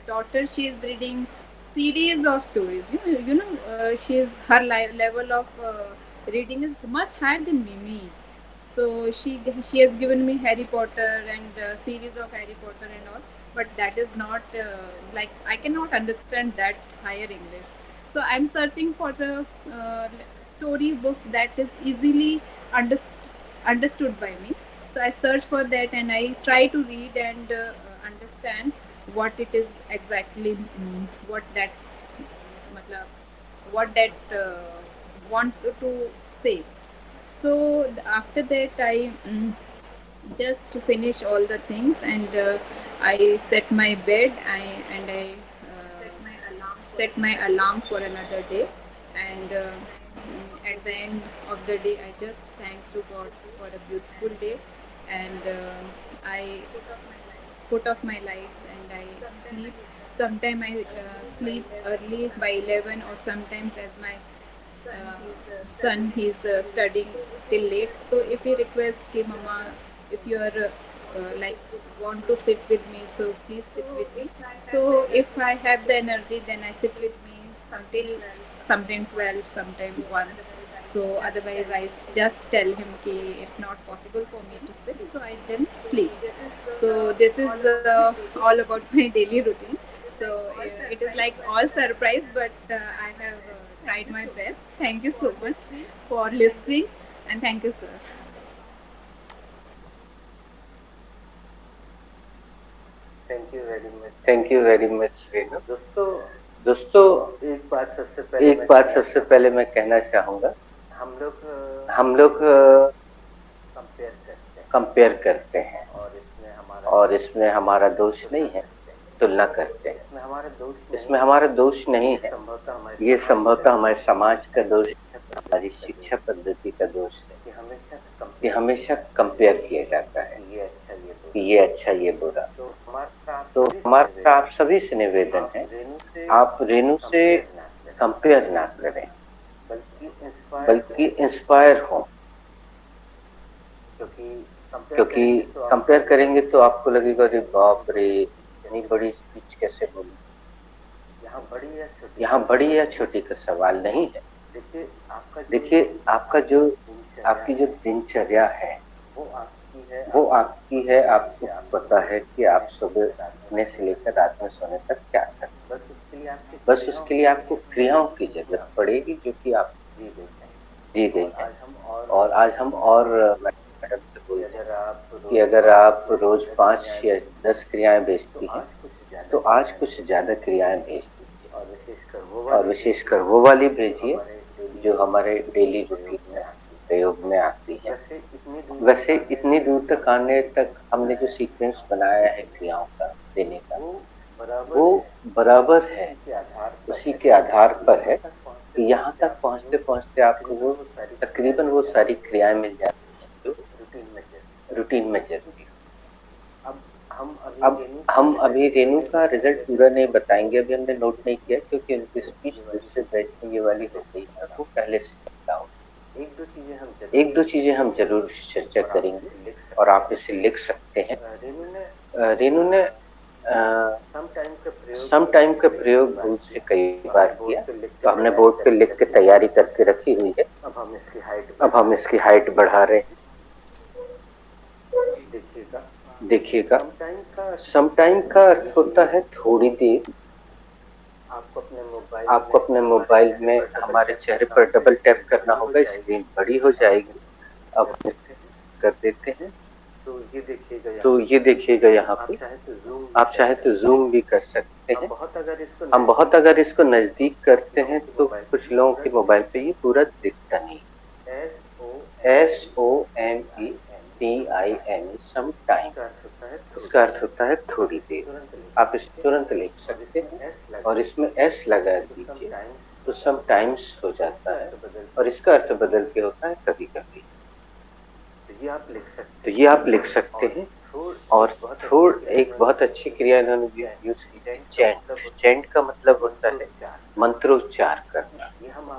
daughter, she is reading series of stories. She is her level of reading is much higher than me. So she has given me Harry Potter and series of Harry Potter and all, but that is not like I cannot understand that higher English. So I'm searching for the story books that is easily understood by me. So I search for that and I try to read and understand what it is exactly, what that want to say. So after that I just finish all the things, and I set my bed and I set my alarm for another day, and at the end of the day I just thanks to God for a beautiful day, and I put off my lights and I sleep. Sometimes I sleep early by 11, or sometimes as my son, he's studying till late. So if he requests, "Okay, Mama, if you are like want to sit with me, so please sit with me." So if I have the energy, then I sit with me until sometime 12, sometime 1. So otherwise I just tell him that it's not possible for me to sit, so I then sleep. So this is all about my daily routine. So it is like all surprise, but I have tried my best. Thank you so much for listening, and thank you, sir.
Thank you very much Renu. दोस्तों एक बात सबसे पहले मैं कहना चाहूँगा, हम लोग कंपेयर करते हैं, और इसमें हमारा दोष नहीं है। तुलना करते हैं। इसमें हमारा दोष नहीं है, ये संभवतः हमारे समाज का दोष है, हमारी शिक्षा पद्धति का दोष है कि हमेशा कंपेयर किया जाता है कि ये अच्छा ये बुरा। तो हमारा आप सभी से निवेदन है, आप रेनू से कंपेयर ना करें, बल्कि इंस्पायर हो, क्योंकि कंपेयर करेंगे तो आपको लगेगा अरे बाप रे इतनी बड़ी स्पीच कैसे बोली। यहाँ बड़ी या छोटी का सवाल नहीं है। देखिए आपकी जो दिनचर्या है वो आपकी है, आपको पता है कि आप सुबह उठने से लेकर रात में सोने तक क्या करते हैं। बस उसके लिए आपको क्रियाओं की जरूरत पड़ेगी जो कि आप दी गई है। और आज हम और मैडम से बोल रहे हैं कि अगर आप रोज 5 या 10 क्रियाएं भेजती हैं तो आज कुछ ज्यादा क्रियाएं भेज दीजिए, और विशेषकर वो वाली भेजिए जो हमारे डेली रूटीन में प्रयोग में आती है। वैसे इतनी दूर तक आने तक हमने जो सीक्वेंस बनाया है क्रियाओं का देने का वो बराबर है, उसी के आधार पर है कि यहाँ तक पहुँचते पहुँचते आपको वो तकरीबन वो सारी क्रियाएं मिल जाती हैं जो रूटीन में चलती है। अब हम अभी रेनू का रिजल्ट पूरा नहीं बताएंगे, अभी हमने नोट नहीं किया क्योंकि उनकी स्पीच दूसरे बैच में ये वाली हो गई है, वो पहले से पता हो। एक दो चीजें हम जरूर चर्चा करेंगे और आप इसे लिख सकते हैं। रेनू ने सम टाइम का प्रयोग बहुत से कई बार किया, तो हमने बोर्ड पे लिख के तैयारी करके रखी हुई है। अब हम इसकी हाइट बढ़ा रहे हैं। देखिएगा सम टाइम का अर्थ होता है थोड़ी देर। आपको अपने मोबाइल में हमारे चेहरे पर डबल टैप करना होगा, स्क्रीन बड़ी हो जाएगी। अब कर देते हैं तो ये देखिएगा यहाँ पे आप चाहे तो जूम भी कर सकते हैं। हम बहुत अगर इसको नजदीक करते हैं तो कुछ लोगों के मोबाइल पे ये पूरा दिखता नहीं। SOMETIME सम टाइम, इसका अर्थ होता है थोड़ी देर। आप इसे तुरंत लिख सकते हैं और इसमें S लगा दीजिए तो सम टाइम्स हो जाता है, और इसका अर्थ बदल के होता है कभी कभी। तो ये आप लिख सकते हैं। और एक बहुत अच्छी क्रिया इन्होंने यूज की है, चैंट। चैंट का मतलब होता है मंत्रोच्चार करना। ये हम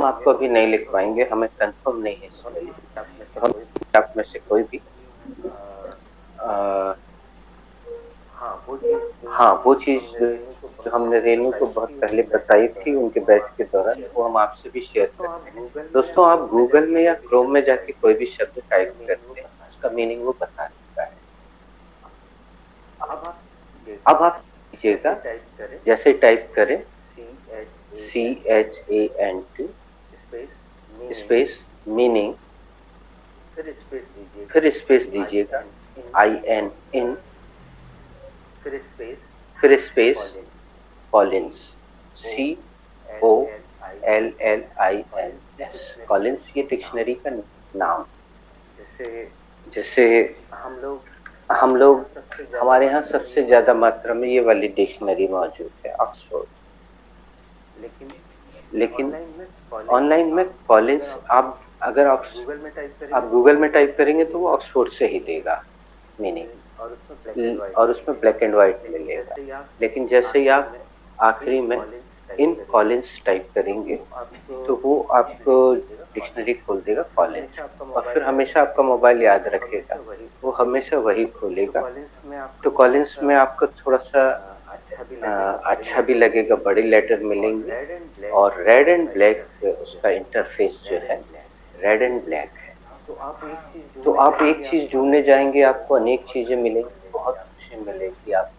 आपको अभी नहीं लिख पाएंगे, हमें कंफर्म नहीं है इसमें। तो हम आप में से कोई भी हाँ वो चीज जो हमने रेनू को बहुत पहले बताई थी उनके बैच के दौरान, वो हम आपसे भी शेयर करते हैं। दोस्तों आप गूगल में या क्रोम में जाके कोई भी शब्द टाइप करते हैं, उसका मीनिंग वो बता देता है। अब आप कीजिएगा, जैसे टाइप करें CHANT स्पेस मीनिंग, फिर स्पेस दीजिएगा IN, फिर स्पेस कॉलिंस COLLINS कॉलिंस। ये डिक्शनरी का नाम। जैसे हम लोग हमारे यहाँ सबसे ज्यादा मात्रा में ये वाली डिक्शनरी मौजूद है, ऑक्सफोर्ड। लेकिन ऑनलाइन में कॉलिंस आप अगर आप गूगल में टाइप करेंगे तो वो ऑक्सफोर्ड से ही देगा मीनिंग, और उसमें ब्लैक एंड व्हाइट मिलेगा। लेकिन जैसे ही आप आखिरी में इन कॉलिंस टाइप करेंगे तो वो आपको डिक्शनरी खोल देगा कॉलिंस, और फिर हमेशा आपका मोबाइल याद रखेगा, वो हमेशा वही खोलेगा। तो कॉलिंस में आपको थोड़ा सा अच्छा भी लगेगा, बड़े लेटर मिलेंगे, और रेड एंड ब्लैक उसका इंटरफेस जो है रेड एंड ब्लैक है। तो आप एक चीज ढूंढने जाएंगे आपको अनेक चीजें मिलेंगी, बहुत खुशी मिलेगी। आप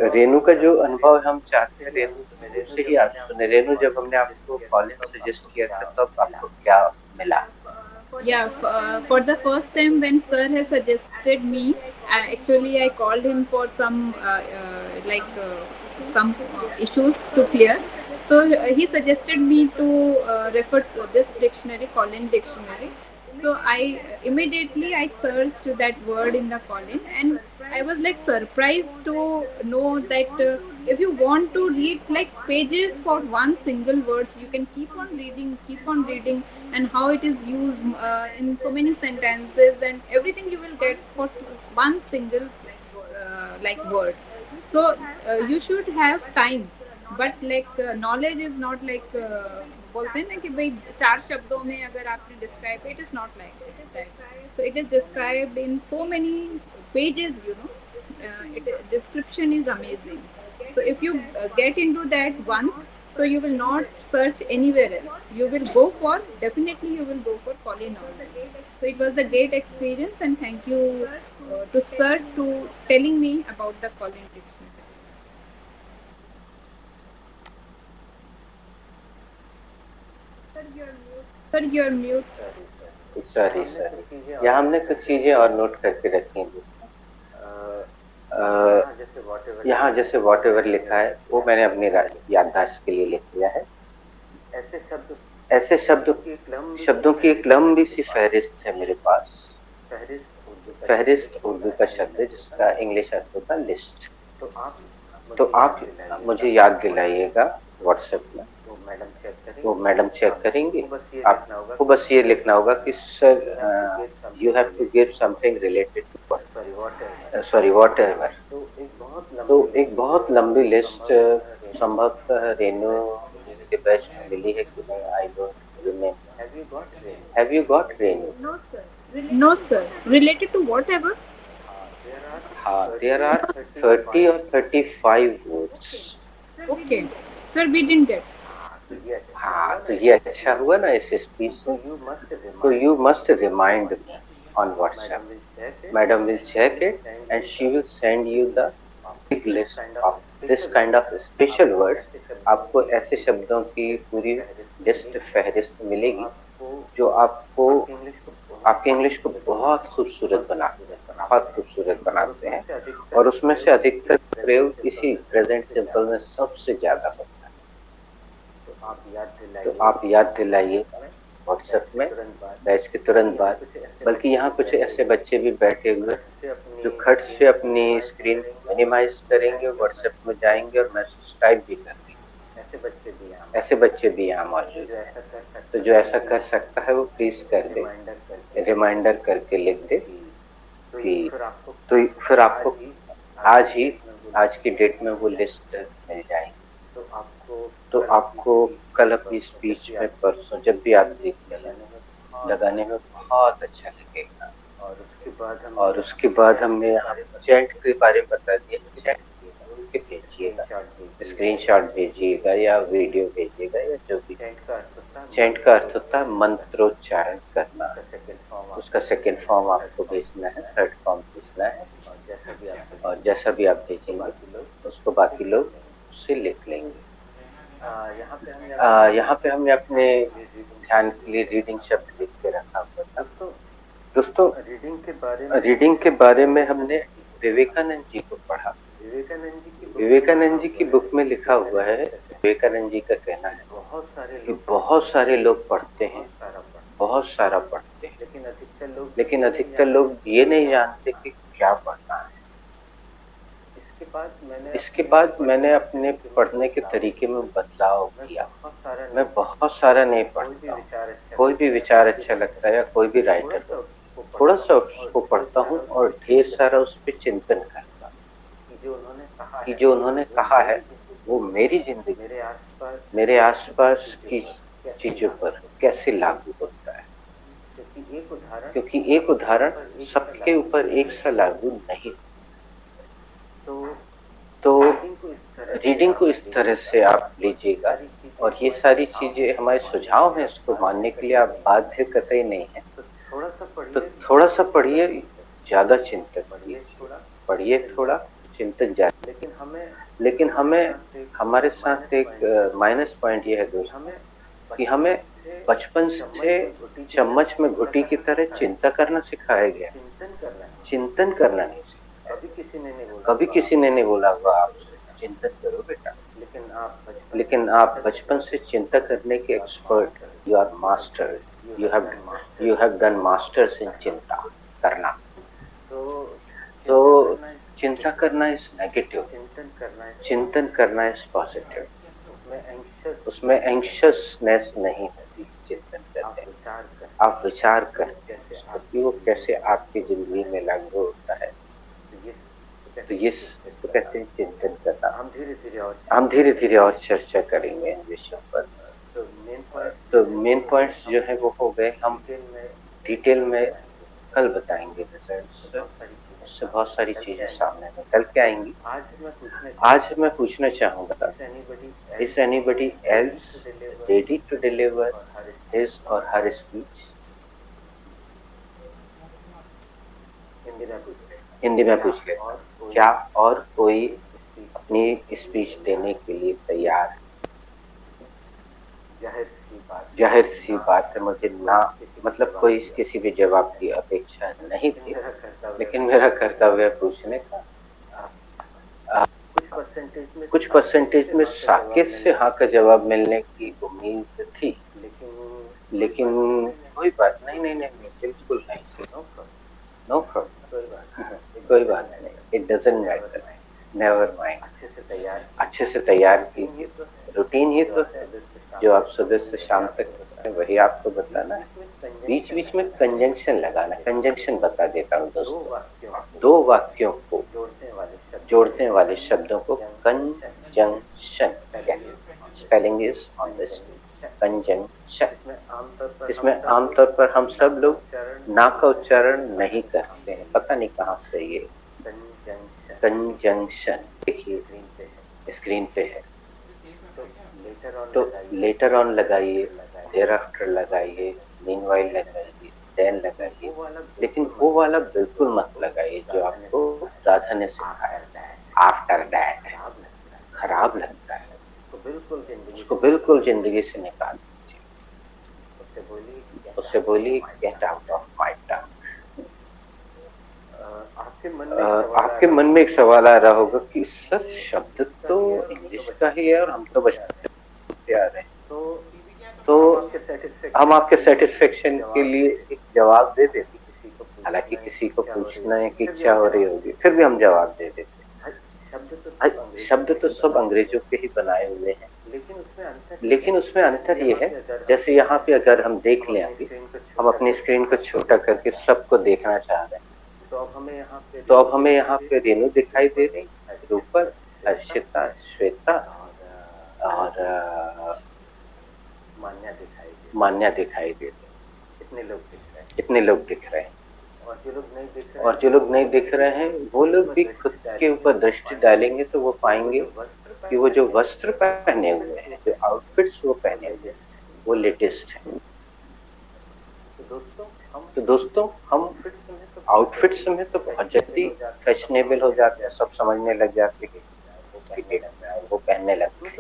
रेनू का जो अनुभव हम चाहते हैं रेनू से ही आप सुने। रेनू जब हमने आपको कॉलेज सजेस्ट किया था तब आपको क्या मिला?
Yeah, for the first time when sir has suggested me, actually I called him for some some issues to clear. So he suggested me to refer to this dictionary, Collins dictionary. So I immediately searched that word in the Collins, and I was like surprised to know that if you want to read like pages for one single words, you can keep on reading, and how it is used in so many sentences and everything you will get for one single like word. So you should have time, but like knowledge is not like बोलते हैं ना कि भाई 4 शब्दों में अगर आपने describe, it is not like that. So it is described in so many pages, you know. Description is amazing. So if you get into that once, so you will not search anywhere else. You will go for, definitely you will go for Colin Hoover. So it was a great experience, and thank you to sir to telling me about the Colin dictionary. Sir, you're mute.
Sorry यहाँ हमने कुछ चीजें और note करके रखी हैं. यहाँ जैसे वॉट एवर लिखा है वो मैंने अपनी याददाश्त के लिए लिख लिया है. ऐसे शब्दों की एक लंबी सी फहरिस्त है मेरे पास. फहरिस्त उर्दू का शब्द है जिसका इंग्लिश अर्थ होता है लिस्ट. तो आप मुझे याद दिलाइएगा व्हाट्सएप में, वो मैडम चेक करेंगी. आपको बस ये लिखना होगा कि sir you have to give something related to sorry whatever. तो एक बहुत लंबी लिस्ट संभवतः रेनू के बैच में मिली है कि नहीं, I don't remember. Have you got Renu?
No sir. Related to whatever?
हाँ, there are 30 or 35 words.
Okay. Sir, we didn't get.
हाँ, तो ये अच्छा हुआ ना इस स्पीच से. तो you must remind me on WhatsApp. Madam will check it and she will send you the big list of this kind of special words. आपको ऐसे शब्दों की पूरी लिस्ट फहरिस्त मिलेगी जो आपको आपके इंग्लिश को बहुत खूबसूरत बनाते हैं. और उसमें से अधिकतर प्रयोग इसी प्रेजेंट सिंपल में सबसे ज्यादा होता है. तो आप याद दिलाइए व्हाट्सएप में बैच के तुरंत बाद. बल्कि यहाँ कुछ ऐसे बच्चे भी बैठे हुए जो खट से अपनी स्क्रीन मिनिमाइज करेंगे, व्हाट्सएप में जाएंगे और मैसेज टाइप भी करेंगे. ऐसे बच्चे भी यहाँ मौजूद हैं. तो जो ऐसा कर सकता है वो प्लीज कर दे, रिमाइंडर करके लिख दे कि तो फिर आपको आज की डेट में वो लिस्ट मिल जाएगी. तो आपको कल अपनी स्पीच में, परसों जब भी आप लगाने में बहुत अच्छा लगेगा. और उसके बाद हमने यहाँ चैट के बारे में बता दिया. चैट भेजिएगा, स्क्रीनशॉट भेजिएगा या वीडियो भेजिएगा या जो भी. चैंट का अर्थ होता है मंत्रोच्चारण करना. उसका सेकंड फॉर्म आपको भेजना है, थर्ड फॉर्म भेजना है. और जैसा भी आप भेजेंगे उसको बाकी लोग उससे लिख लेंगे. यहाँ पे हमने अपने ध्यान के लिए रीडिंग शब्द लिख के रखा हुआ था. दोस्तों रीडिंग के बारे में हमने विवेकानंद जी को पढ़ा. विवेकानंद जी की बुक में लिखा हुआ है, विवेकानंद जी का कहना है कि बहुत सारे लोग पढ़ते हैं, बहुत सारा पढ़ते हैं, लेकिन अधिकतर लोग ये नहीं जानते कि क्या पढ़ना है. इसके बाद मैंने अपने पढ़ने के तरीके में बदलाव किया. मैं बहुत सारा नहीं पढ़ता हूँ. कोई भी विचार अच्छा लगता है या कोई भी राइटर थोड़ा सा उसको पढ़ता हूँ और ढेर सारा उस पर चिंतन करता हूँ कि जो उन्होंने कहा है वो मेरी जिंदगी, मेरे आसपास की चीजों पर कैसे लागू होता है. क्योंकि एक उदाहरण सबके ऊपर एक सा लागू नहीं. तो रीडिंग को इस तरह से आप लीजिएगा. और ये सारी चीजें हमारे सुझाव हैं, इसको मानने के लिए आप बाध्य कतई नहीं है. तो थोड़ा सा पढ़िए, ज्यादा चिंतन पढ़िए, थोड़ा चिंतन ज्यादा. लेकिन हमें हमारे साथ एक माइनस पॉइंट ये है दोस्तों कि हमें बचपन से चम्मच में घुटी की तरह चिंता करना सिखाया गया. चिंतन करना नहीं सिखाया. कभी किसी ने नहीं बोला होगा आप चिंतन करो बेटा. लेकिन आप बचपन से चिंता करने के expert, you are master, you have done masters in चिंता करना. तो चिंता करना इज नेगेटिव, चिंतन करना इज पॉजिटिव। उसमें एंग्शियसनेस नहीं होती चिंतन करते। आप विचार करते हैं कि वो कैसे आपकी जिंदगी में लागू होता है, तो ये इसको कहते हैं चिंतन करना। हम धीरे धीरे और चर्चा करेंगे इन विषयों पर। तो मेन पॉइंट्स जो है वो हो गए, हम डिटेल में कल बताएंगे रिजल्ट्स। उससे बहुत सारी चीजें सामने निकल के आएंगी। आज मैं पूछना चाहूंगा, is anybody else ready to deliver his or her speech? Hindi में पूछ ले, क्या और कोई अपनी स्पीच देने के लिए तैयार है? जाहिर सी बात है, मुझे ना मतलब कोई किसी भी जवाब की अपेक्षा नहीं थी, लेकिन मेरा कर्तव्य पूछने का। कुछ परसेंटेज में साकेत से हाँ का जवाब मिलने की उम्मीद थी, लेकिन कोई बात नहीं, बिल्कुल नहीं, नो प्रॉब्लम, कोई बात नहीं, it doesn't matter, never mind. अच्छे से तैयार कीजिए, रूटीन ही तो है जो आप सुबह से शाम तक वही आपको बताना है। बीच बीच में कंजंक्शन लगाना, कंजंक्शन बता देता हूँ दोस्तों। दो वाक्यों को जोड़ने वाले शब्दों को कंजंक्शन कहते हैं। Spelling is on this, conjunction. इसमें आमतौर पर हम सब लोग ना का उच्चारण नहीं करते हैं, पता नहीं कहाँ से ये कंजंक्शन। देखिए स्क्रीन पे है, तो लेटर ऑन लगाइए, देयर आफ्टर लगाइए, मीनवाइल लगाइए, देन लगाइए, लेकिन वो वाला बिल्कुल मत लगाइए जो आपको राधा ने सिखाया है। आफ्टर दैट खराब लगता है, उसको बिल्कुल जिंदगी से निकाल दीजिए। उससे बोलिए गेट आउट ऑफ माय टंग। आपके मन में एक सवाल आ रहा होगा कि सर शब्द तो इंग्लिश का ही है और हम तो बचपन से आ रहे हैं, तो हम आपके सेटिस्फेक्शन के लिए एक जवाब दे देते। हालांकि किसी को पूछने की इच्छा हो रही होगी, फिर भी हम जवाब दे देते। शब्द तो सब अंग्रेजों के ही बनाए हुए हैं, लेकिन उसमें अंतर ये है, जैसे यहाँ पे अगर हम देख लें, अभी हम अपनी स्क्रीन को छोटा करके सबको देखना चाह रहे हैं, तो अब हमें यहाँ पे रेनू दिखाई दे रही, रूपर, हर्षिता, श्वेता और मान्या दिखाई दे रही। इतने लोग दिख रहे हैं, और जो लोग नहीं दिख रहे हैं वो लोग भी खुद के ऊपर दृष्टि डालेंगे तो वो पाएंगे कि वो जो वस्त्र पहने हुए हैं, जो आउटफिट्स वो पहने हुए हैं, वो लेटेस्ट है। तो दोस्तों हम आउटफिट्स में तो बहुत जल्दी फैशनेबल हो जाते हैं, सब समझने लग जाते हैं वो पहनने लगते हैं,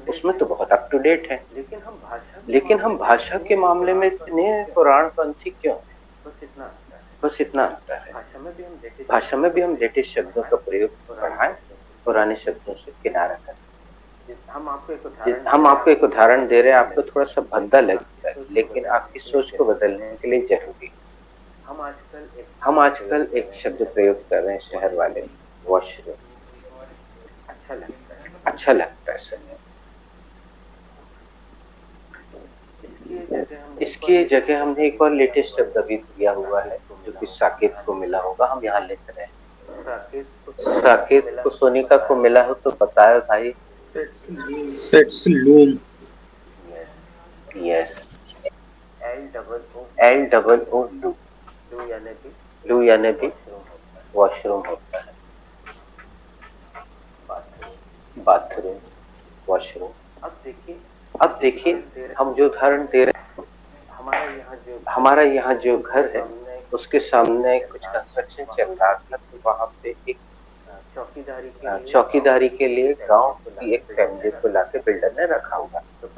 उसमें तो बहुत अप टू डेट है। लेकिन हम भाषा के मामले में इतने पुराणपंथी क्यों? बस इतना अंतर है। भाषा में भी हम लेटेस्ट शब्दों का प्रयोग बढ़ाएं, पुराने शब्दों से किनारा करें। हम आपको एक उदाहरण दे रहे हैं, आपको थोड़ा सा भद्दा लगता है, लेकिन आपकी सोच को बदलने के लिए जरूरी है। हम आजकल एक शब्द प्रयोग कर रहे हैं शहर वाले, वॉशरूम। अच्छा लगता है सर। इसकी जगह हमने एक और लेटेस्ट शब्द अभी दिया हुआ है जो कि साकेत को मिला होगा, हम यहाँ लिख रहे हैं। साकेत को सोनिका को मिला हो तो बताया भाई।
Sets loom.
यस, LOO लू, लू यानी भी वॉशरूम होता है। Bathroom, washroom. अब देखिए हम जो उदाहरण दे रहे हैं, हमारा यहाँ जो घर है उसके सामने कुछ कंस्ट्रक्शन चल रहा था, तो वहाँ पे एक चौकीदारी के लिए गांव की एक फैमिली को लाके बिल्डर ने रखा हुआ। तो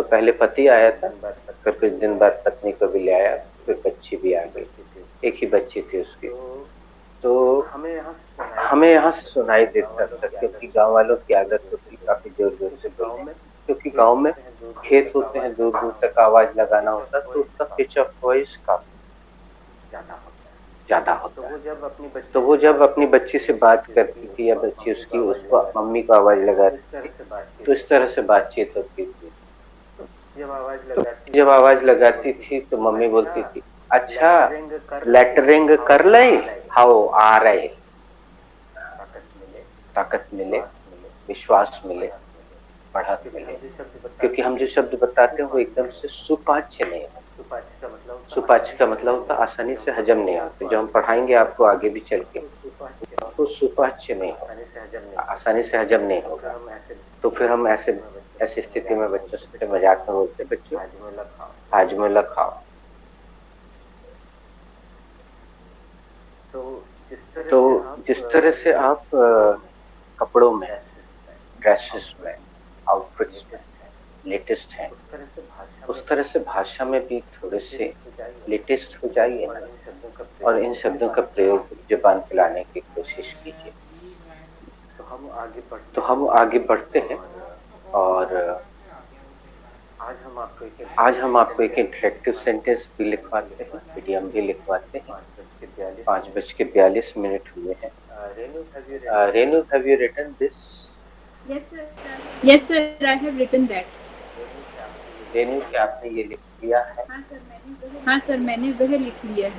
पहले पति आया था, फिर कुछ दिन बाद पत्नी को भी ले आया, फिर बच्ची भी आ गई, एक ही बच्ची थी उसकी। तो हमें यहाँ से सुनाई देता था, क्योंकि गांव वालों की आदत होती काफी जोर जोर से बोलने, क्योंकि गांव में खेत होते हैं, दूर दूर तक आवाज लगाना होता है, तो उसका पिच ऑफ वॉइस काफी ज्यादा होता है। तो वो जब अपनी बच्ची से बात करती थी या बच्ची उसकी उसको मम्मी को आवाज लगाती थी, तो इस तरह से बातचीत होती थी। तो जब आवाज लगाती थी तो मम्मी बोलती थी, अच्छा लेटरिंग कर ले, हाओ आ रहे, ताकत मिले, विश्वास मिले, बढ़त मिले। क्योंकि हम जो शब्द बताते हैं वो एकदम से सुपाच्य नहीं है। सुपाच्य का मतलब होता है आसानी से हजम नहीं होते, जो हम पढ़ाएंगे आपको आगे भी चल के, वो सुपाच्य नहीं होगा, आसानी से हजम नहीं होगा। तो फिर हम ऐसी स्थिति में बच्चों से मजाक में बोलते, बच्चों हाजमुला खाओ। तो जिस तरह से आप कपड़ों में, ड्रेसेस में, आउटफिट्स में लेटेस्ट हैं, उस तरह से भाषा में भी थोड़े से लेटेस्ट हो जाइए और इन शब्दों का प्रयोग जुबान पे लाने की कोशिश कीजिए। तो हम आगे बढ़ते हैं और आज हम आपको एक इंटरेक्टिव सेंटेंस भी लिखवाते हैं, मीडियम भी लिखवाते हैं। 5:42 हुए हैं। Renu, have you written this?
Yes sir, I have written that.
Renu, क्या आपने ये लिख लिया है?
हाँ सर, मैंने वह लिख लिया है।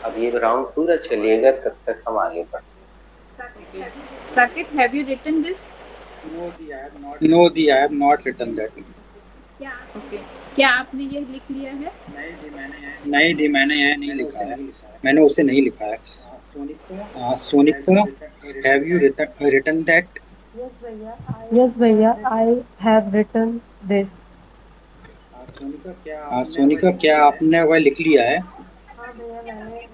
अब ये राउंड पूरा चलिएगा, तब तक हम आगे बढ़ते हैं।
Saket, have you written this?
No, I have not written that.
Okay. क्या आपने यह लिख लिया है?
नहीं दी, मैंने यह नहीं लिखा है, मैंने उसे नहीं लिखा है। Sonika, have you written that?
Yes भैया, I have written this.
Sonika, क्या आपने वह लिख लिया है?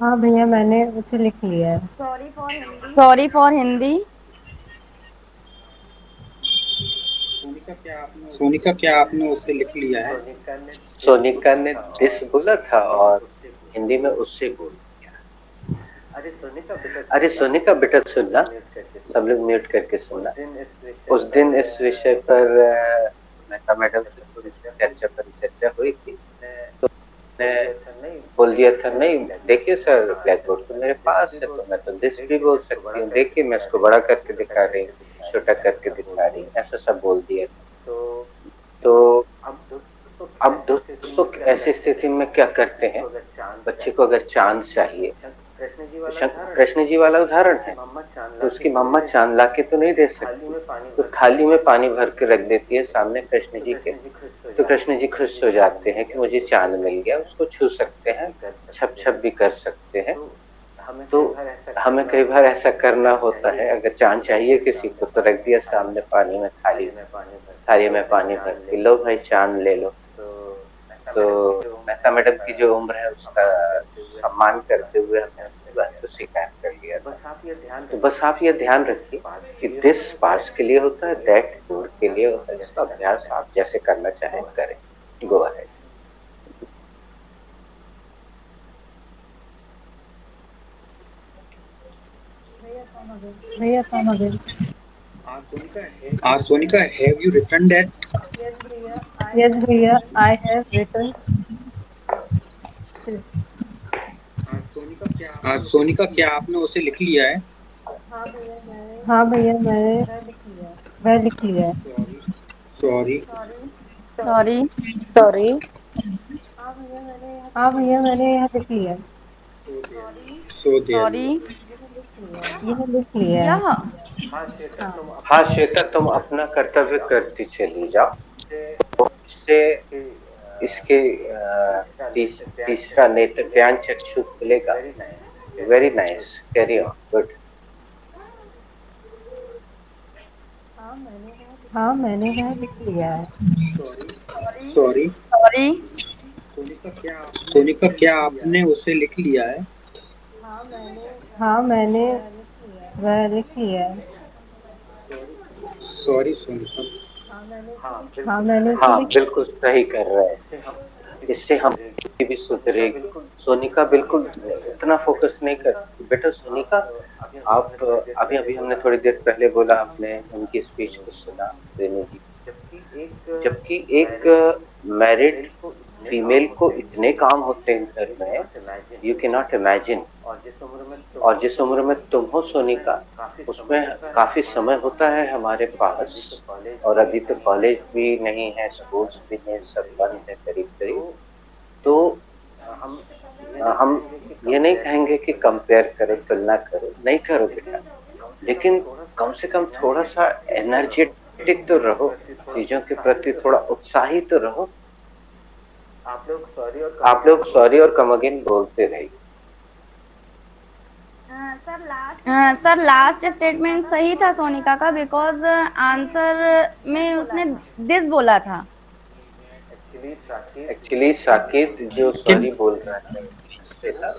हाँ भैया, मैंने उसे लिख लिया है।
Sorry for Hindi.
सोनिका, क्या आपने उसे लिख लिया है?
सोनिका ने दिस बोला था और हिंदी में उससे बोल दिया। अरे सोनिका बेटा सुनना, सब लोग म्यूट करके सुनना। उस दिन इस विषय पर मेहता मैडम से थोड़ी सी परिचर्चा हुई थी, तो मैं बोल दिया था, नहीं देखिए सर ब्लैक बोर्ड तो मेरे पास है, तो मैं तो दिस भी बोल सकती हूँ, देखिए मैं इसको बड़ा करके दिखा रही हूँ, छोटा करके दिखा रही हूँ, ऐसा सब बोल दिया। तो अब दोस्तों ऐसी स्थिति में क्या करते हैं, बच्चे को अगर चांद चाहिए, कृष्ण जी वाला उदाहरण है, तो उसकी मम्मा चांद ला के तो नहीं दे सकती, तो थाली में पानी भर के रख देती है सामने कृष्ण जी के, तो कृष्ण जी खुश हो जाते हैं कि मुझे चांद मिल गया, उसको छू सकते हैं, छप छप भी कर सकते हैं। तो हमें कई बार ऐसा करना होता है, अगर चांद चाहिए किसी को तो रख दिया सामने पानी में, थाली में पानी भर के, लो भाई चांद ले लो। तो मेहता मैडम की जो उम्र है उसका सम्मान करते हुए हमने उसकी बात को स्वीकार कर लिया। तो बस आप ये ध्यान रखिए कि दिस पार्ट्स के लिए होता है, दैट दूर के लिए होता है। इसका अभ्यास आप जैसे करना चाहें करें। Go ahead.
भैया कौन हो गए?
Sonika, have you written that?
Yes भैया, I have written this.
Sonika, क्या आपने उसे लिख लिया है?
हाँ भैया, मैंने वह लिख लिया है।
सॉरी।
हाँ भैया, मैंने यह लिख लिया है। यह लिख लिया है।
हाँ श्वेता, तुम अपना कर्तव्य करती चली जाओ, इससे इसके तीसरा नेत्र ज्ञान चक्षु खुलेगा। Very nice, carry on, good.
हाँ मैंने वह लिख लिया है।
सॉरी। सोनिका, क्या आपने उसे लिख लिया है?
हाँ मैंने वह लिख लिया है।
सॉरी सोनिका।
हाँ मैंने उसे
हाँ
लिख
बिल्कुल सही कर रहे हैं, इससे हम भी सुधरेगी। सोनिका बिल्कुल इतना फोकस नहीं करती बेटा। सोनिका, आप अभी हमने थोड़ी देर पहले बोला, आपने उनकी स्पीच को सुना रेनू जी, जबकि एक मैरिड फीमेल को इतने काम होते हैं घर में, यू कैन नॉट इमेजिन। और जिस उम्र में तुम हो सोनिका, उसमें काफी समय होता है हमारे पास, और अभी तो कॉलेज भी नहीं है, स्कूल्स भी नहीं, सब बंद है करीब करीब। तो हम ये नहीं कहेंगे कि कंपेयर करो, तुलना करो, नहीं करो बेटा, लेकिन कम से कम थोड़ा सा एनर्जेटिक तो रहो, चीजों के प्रति थोड़ा उत्साही तो रहो। आप लोग सॉरी और कम अगेन बोलते रहिए।
सर लास्ट स्टेटमेंट सही था सोनिका का, बिकॉज आंसर में उसने दिस बोला था।
एक्चुअली साकेत जो सॉरी बोल रहा है श्वेता,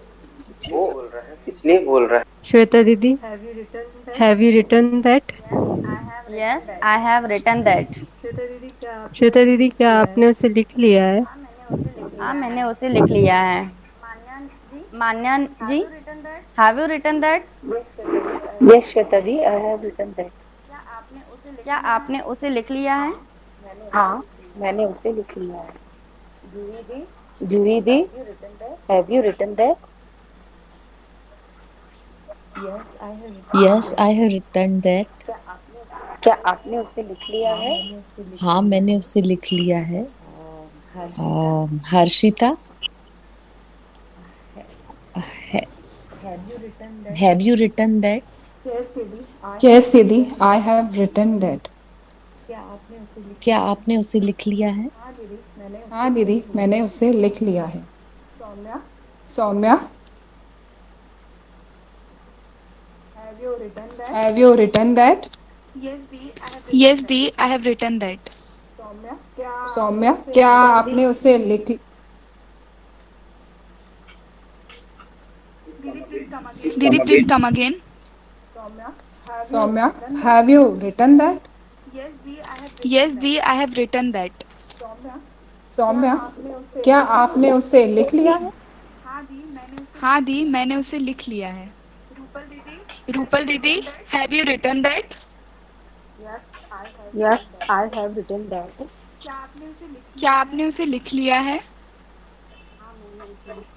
वो इसलिए बोल रहा है।
श्वेता दीदी, have you return that?
Yes I have written that.
Shweta दीदी, क्या आपने उसे लिख लिया है?
हाँ मैंने उसे लिख लिया है। Manya ji, have you written that?
Yes Shweta दी, आई हैव रिटन दैट।
क्या आपने उसे लिख लिया है?
हाँ मैंने उसे लिख लिया है। जूही दी, have you written that?
Yes, I have written that.
क्या आपने उसे लिख लिया है?
हाँ मैंने उसे लिख लिया है। Harshita, have you written that?
Yes, Siddhi, I have written that.
क्या आपने उसे लिख लिया है?
हाँ दीदी, मैंने उसे लिख लिया है। Saumya, have you written that?
Yes, Dee, I have written that.
Saumya, क्या आपने उसे लिख
Didi, please come again.
Saumya, have you written that?
Yes, Dee, I have written that.
Saumya, क्या आपने उसे लिख लिया है?
हाँ दी, मैंने उसे लिख लिया है। रूपल दीदी, have you written that?
Yes I have written that.
क्या आपने उसे लिख लिया है?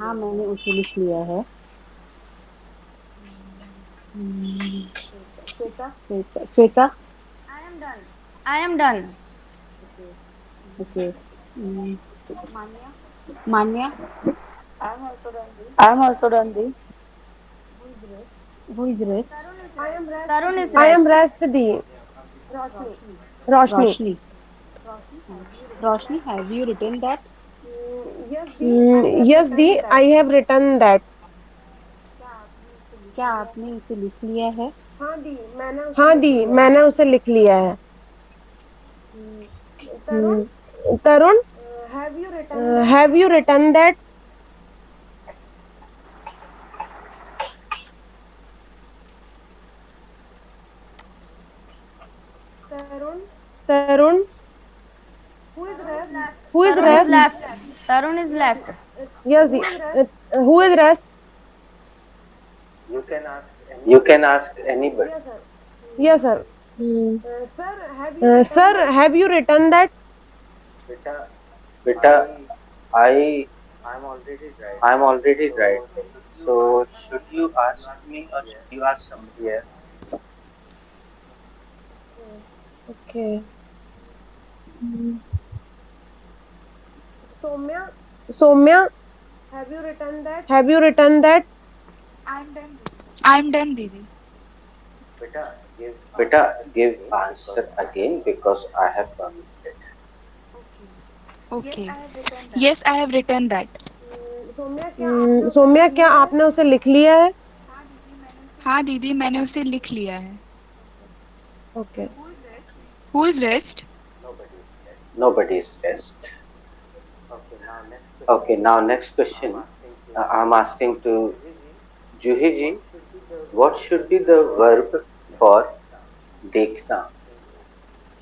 हाँ मैंने उसे लिख लिया है। Shweta,
I am done.
Okay. Manya, I am also done दी। Who is rest?
Tarun is
I am
rest.
Rest दी। Roshni,
Roshni, have you written that?
Yes दी, आई हैव रिटन दैट।
क्या आपने उसे लिख लिया है?
हाँ दी, मैंने उसे लिख लिया है। Tarun, have you written that? Tarun, who is rest?
Tarun is left.
Yes, the who is rest?
You can ask anybody.
Yes, sir. Sir, have you written that?
Beta, I'm already right. So should you ask me or should you ask somebody else?
Okay. Soumya, have you written that? Have you written that?
I'm done, Didi.
Beta, give answer again because I have permitted.
Okay. Yes, I have written that.
Somya, क्या आपने उसे लिख लिया है?
हाँ दीदी, मैंने उसे लिख लिया है।
Okay.
Who is rest?
Nobody is rest. Okay, now next question. I'm asking to Juhi ji, what should be the verb for देखना?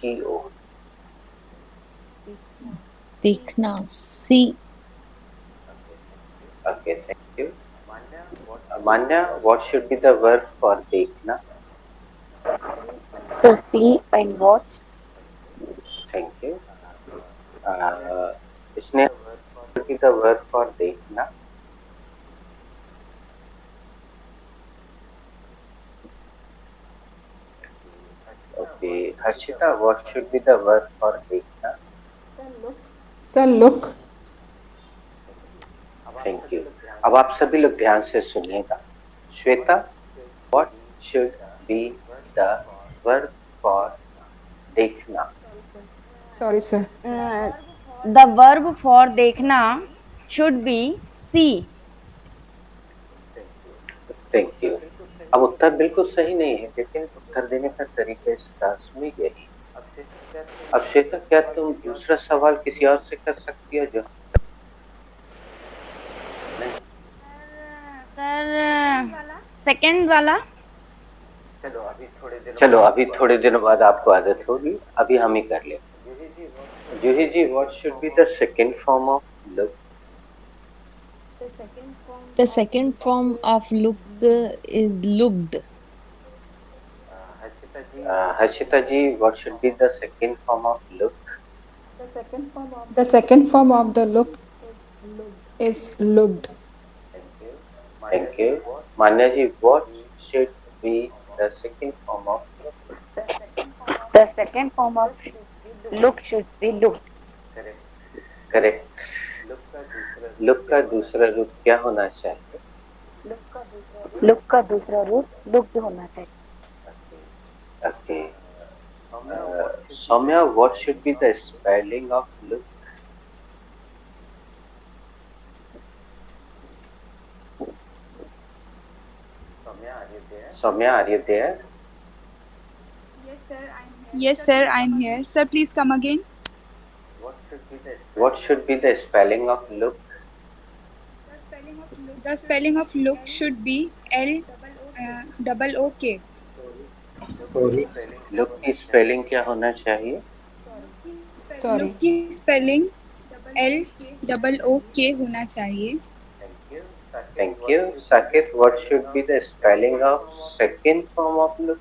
Ki-o.
देखना, see.
Okay, thank you. Manya, what should be the verb for देखना?
Sir, see and watch.
Thank you. इसने the verb for देखना? Okay, Harshita, what should be the verb for देखना?
Sir, look.
Thank you. अब आप सभी लोग ध्यान से सुनिएगा. Shweta, what should be the verb for देखना?
Sorry, sir.
The verb for देखना should be see.
Thank you. अब उत्तर बिल्कुल सही नहीं है, लेकिन उत्तर देने का तरीका इस क्लास में यही. अब श्वेता, क्या तुम दूसरा सवाल किसी और से कर सकती हो? जो
सर सेकंड वाला.
चलो अभी थोड़े दिनों बाद आपको आदत होगी, अभी हम ही कर ले. जूही जी, what should be the second form of look?
The second form of look is looked.
Harshita ji, what should be the second form of look?
The second form of the look is looked.
Thank you. Manya ji, what should be the second form of look?
The second form of look should be looked.
Correct. Look का दूसरा रूप क्या होना चाहिए?
Look का दूसरा रूप looked होना चाहिए.
Okay. Soumya, what should be the spelling of look? Soumya, are you there?
Yes, sir, I'm here. Sir, please come again.
What should be the spelling of look?
The spelling of look should be L double O K.
Look की spelling क्या होना चाहिए?
Sorry.
Look की spelling L double O K होना चाहिए.
Thank you. Saket, what should be the spelling of second form of look?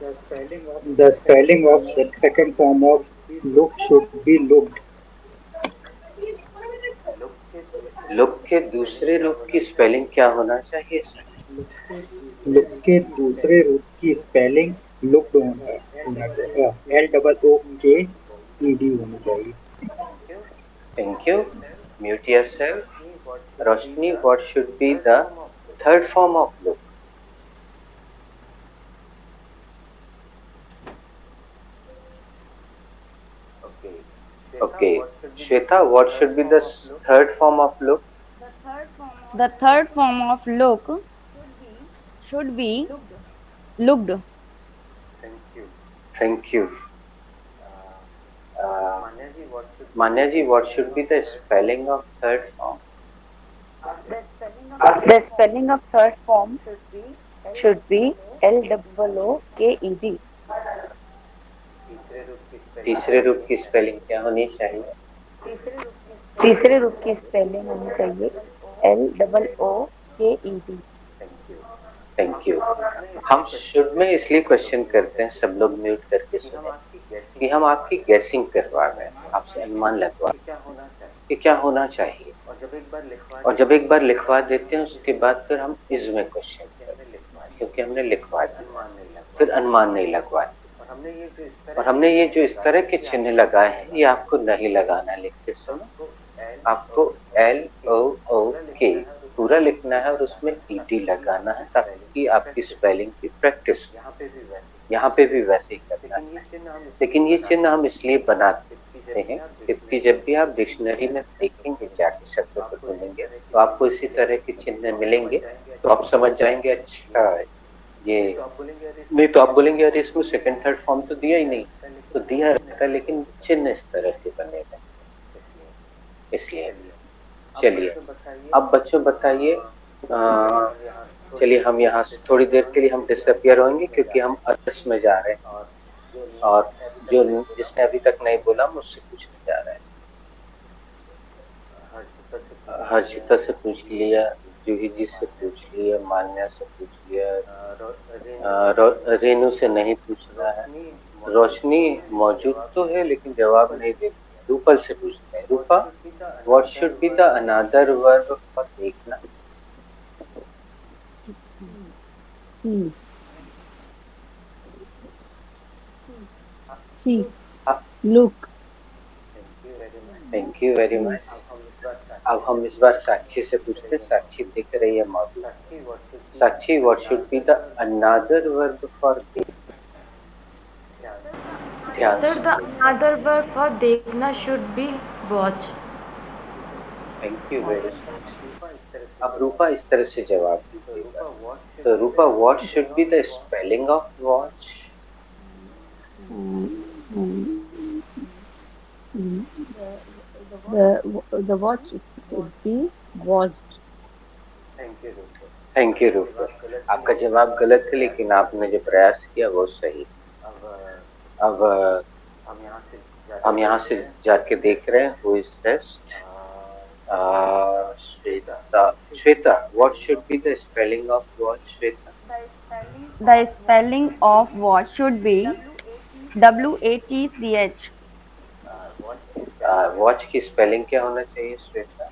The spelling of second form of look should be looked.
Look के दूसरे रूप की spelling क्या होना चाहिए?
लुक के दूसरे रूप की स्पेलिंग लुक्ड होना चाहिए. LOOKED होना चाहिए.
Thank you. Mute yourself. Roshni, what should be the third form of look? Okay. Shweta, what should be the third form of look?
The third form of look should be looked.
Thank you. Manya ji, what should be the spelling of third form?
The spelling of third form should be LOOKED.
तीसरे रूप की spelling क्या होनी चाहिए?
तीसरे रूप की spelling होनी चाहिए LOOKED.
Thank you. हम शुड में इसलिए क्वेश्चन करते हैं, सब लोग म्यूट करके सुने, कि हम आपकी गैसिंग करवा रहे हैं, आपसे अनुमान लगवा कि क्या होना चाहिए. और जब एक बार लिखवा देते हैं, उसके बाद फिर हम इसमें क्वेश्चन करते हैं, क्योंकि हमने लिखवा दिया, फिर अनुमान नहीं लगवाए. और हमने ये जो इस तरह के चिन्ह लगाए हैं, ये आपको नहीं लगाना. लिखते समय आपको LOOK पूरा लिखना है और उसमें ED लगाना है, ताकि आपकी स्पेलिंग की प्रैक्टिस. यहाँ पे भी वैसे ही करना है. लेकिन ये चिन्ह हम इसलिए बनाते हैं क्योंकि जब भी आप डिक्शनरी में देखेंगे, जाके शब्दों को ढूंढेंगे, तो आपको इसी तरह के चिन्ह मिलेंगे, तो आप समझ जाएंगे अच्छा ये नहीं. तो आप बोलेंगे अरे इसमें सेकंड थर्ड फॉर्म तो दिया ही नहीं. तो दिया रहता है, लेकिन चिन्ह इस तरह के बनेगा. इसलिए चलिए अब बच्चों बताइए. चलिए हम यहाँ से थोड़ी देर के लिए हम डिसअपियर होंगे, क्योंकि हम अदर्स में जा रहे हैं, और जो जिसने अभी तक नहीं बोला मुझसे पूछने जा रहे हैं. हर्षिता से पूछ लिया, जूही जी से पूछ लिया, मान्या से पूछ लिया, रेनू से नहीं पूछना है. रोशनी मौजूद तो है लेकिन जवाब नहीं दे. रूपल से पूछते हैं. रूपा, What should be the another verb for देखना?
See. See. Look.
Thank you very much. अब हम इस बार साक्षी से पूछते, साक्षी दिख रही है मौजूद। साक्षी, what should be the another verb for देखना? ध्यान
Sir,
से।
the another verb for देखना should be watch.
Thank you very much. अब रूपा इस तरह से जवाब दीजिएगा। तो रूपा, what should be the spelling of watch?
The watch should be watched.
Thank you Rupa. आपका जवाब गलत है, लेकिन आपने जो प्रयास किया वो सही। अब हम यहाँ से जाके देख रहे हैं who is best. Shweta, what should be the spelling of watch? Shweta,
The spelling of watch should be WATCH.
Watch की स्पेलिंग क्या होना चाहिए श्वेता?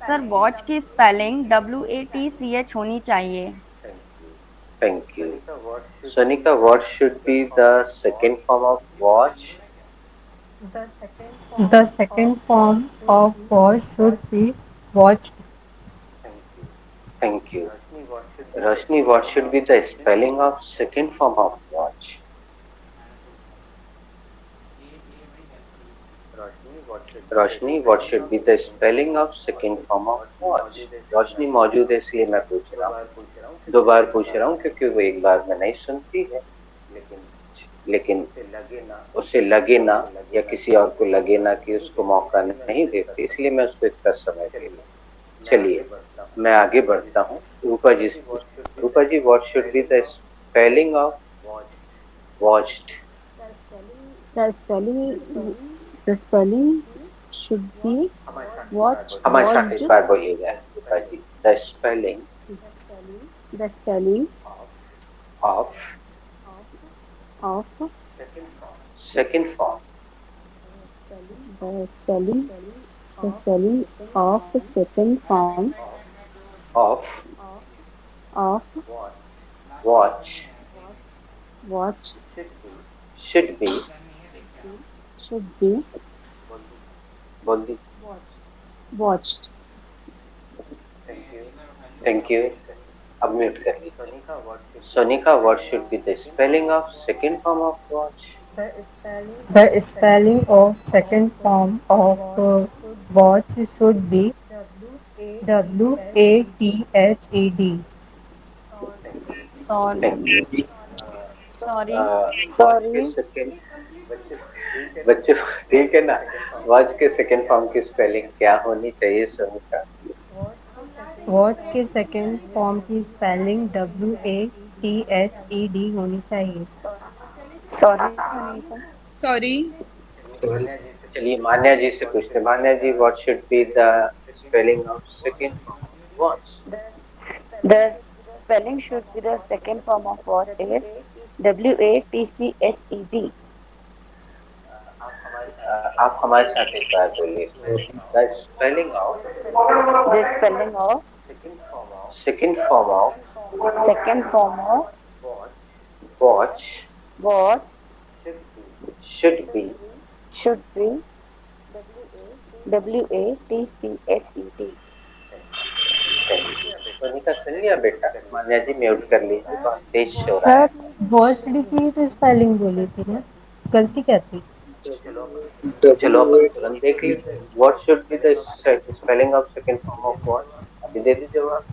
सर वॉच की स्पेलिंग WATCH होनी चाहिए।
Thank you. Sonika, what should be the second form of watch?
The second form of watch should be watched.
Thank you. Roshni, what should be the spelling of second form of watch? Roshni, what should be the spelling of second form of watch? रोशनी मौजूद है इसलिए मैं पूछ रहा हूँ, दो बार पूछ रहा हूँ क्योंकि वो एक बार में नहीं सुनती है, लेकिन उसे लगे ना या किसी और को लगे ना कि उसको मौका नहीं देती, इसलिए मैं उसको इतना समय दे रहा हूँ। चलिए मैं आगे बढ़ता हूँ। रूपा जी, what should be the spelling of watched?
The spelling should be watch.
हमारे साथ एक बार बोलिएगा रूपा जी। The spelling of second form.
The spelling of second form
of watch should be बोल दी।
watched.
Thank you. अब म्यूट कर लीजिए। Sonika, what should be the spelling of second form of watch?
The spelling of second form of watch should be WATCHED.
Sorry.
बच्चों ठीक है ना? Watch के second form की स्पेलिंग क्या होनी चाहिए सोनिका?
वॉच के सेकंड फॉर्म की स्पेलिंग WATCHED होनी चाहिए।
Sorry.
चलिए मान्या जी से पूछते। मान्या जी, what should be the spelling of second form of watch?
The spelling should be the second form of watch is WATCHED.
आप हमारे साथ एक बार बोलिए। The spelling of second form of watch should be
WATCHED.
Sonika सुन लिया बेटा? मान्या जी mute कर लीजिए, बहुत तेज शोर आ रहा है।
सर वॉच लिखी तो स्पेलिंग बोली थी ना, गलती क्या थी?
चलो अपन तुरंत देख लेते हैं। What should be the spelling of second form of watch? अभी दे दीजिए जवाब।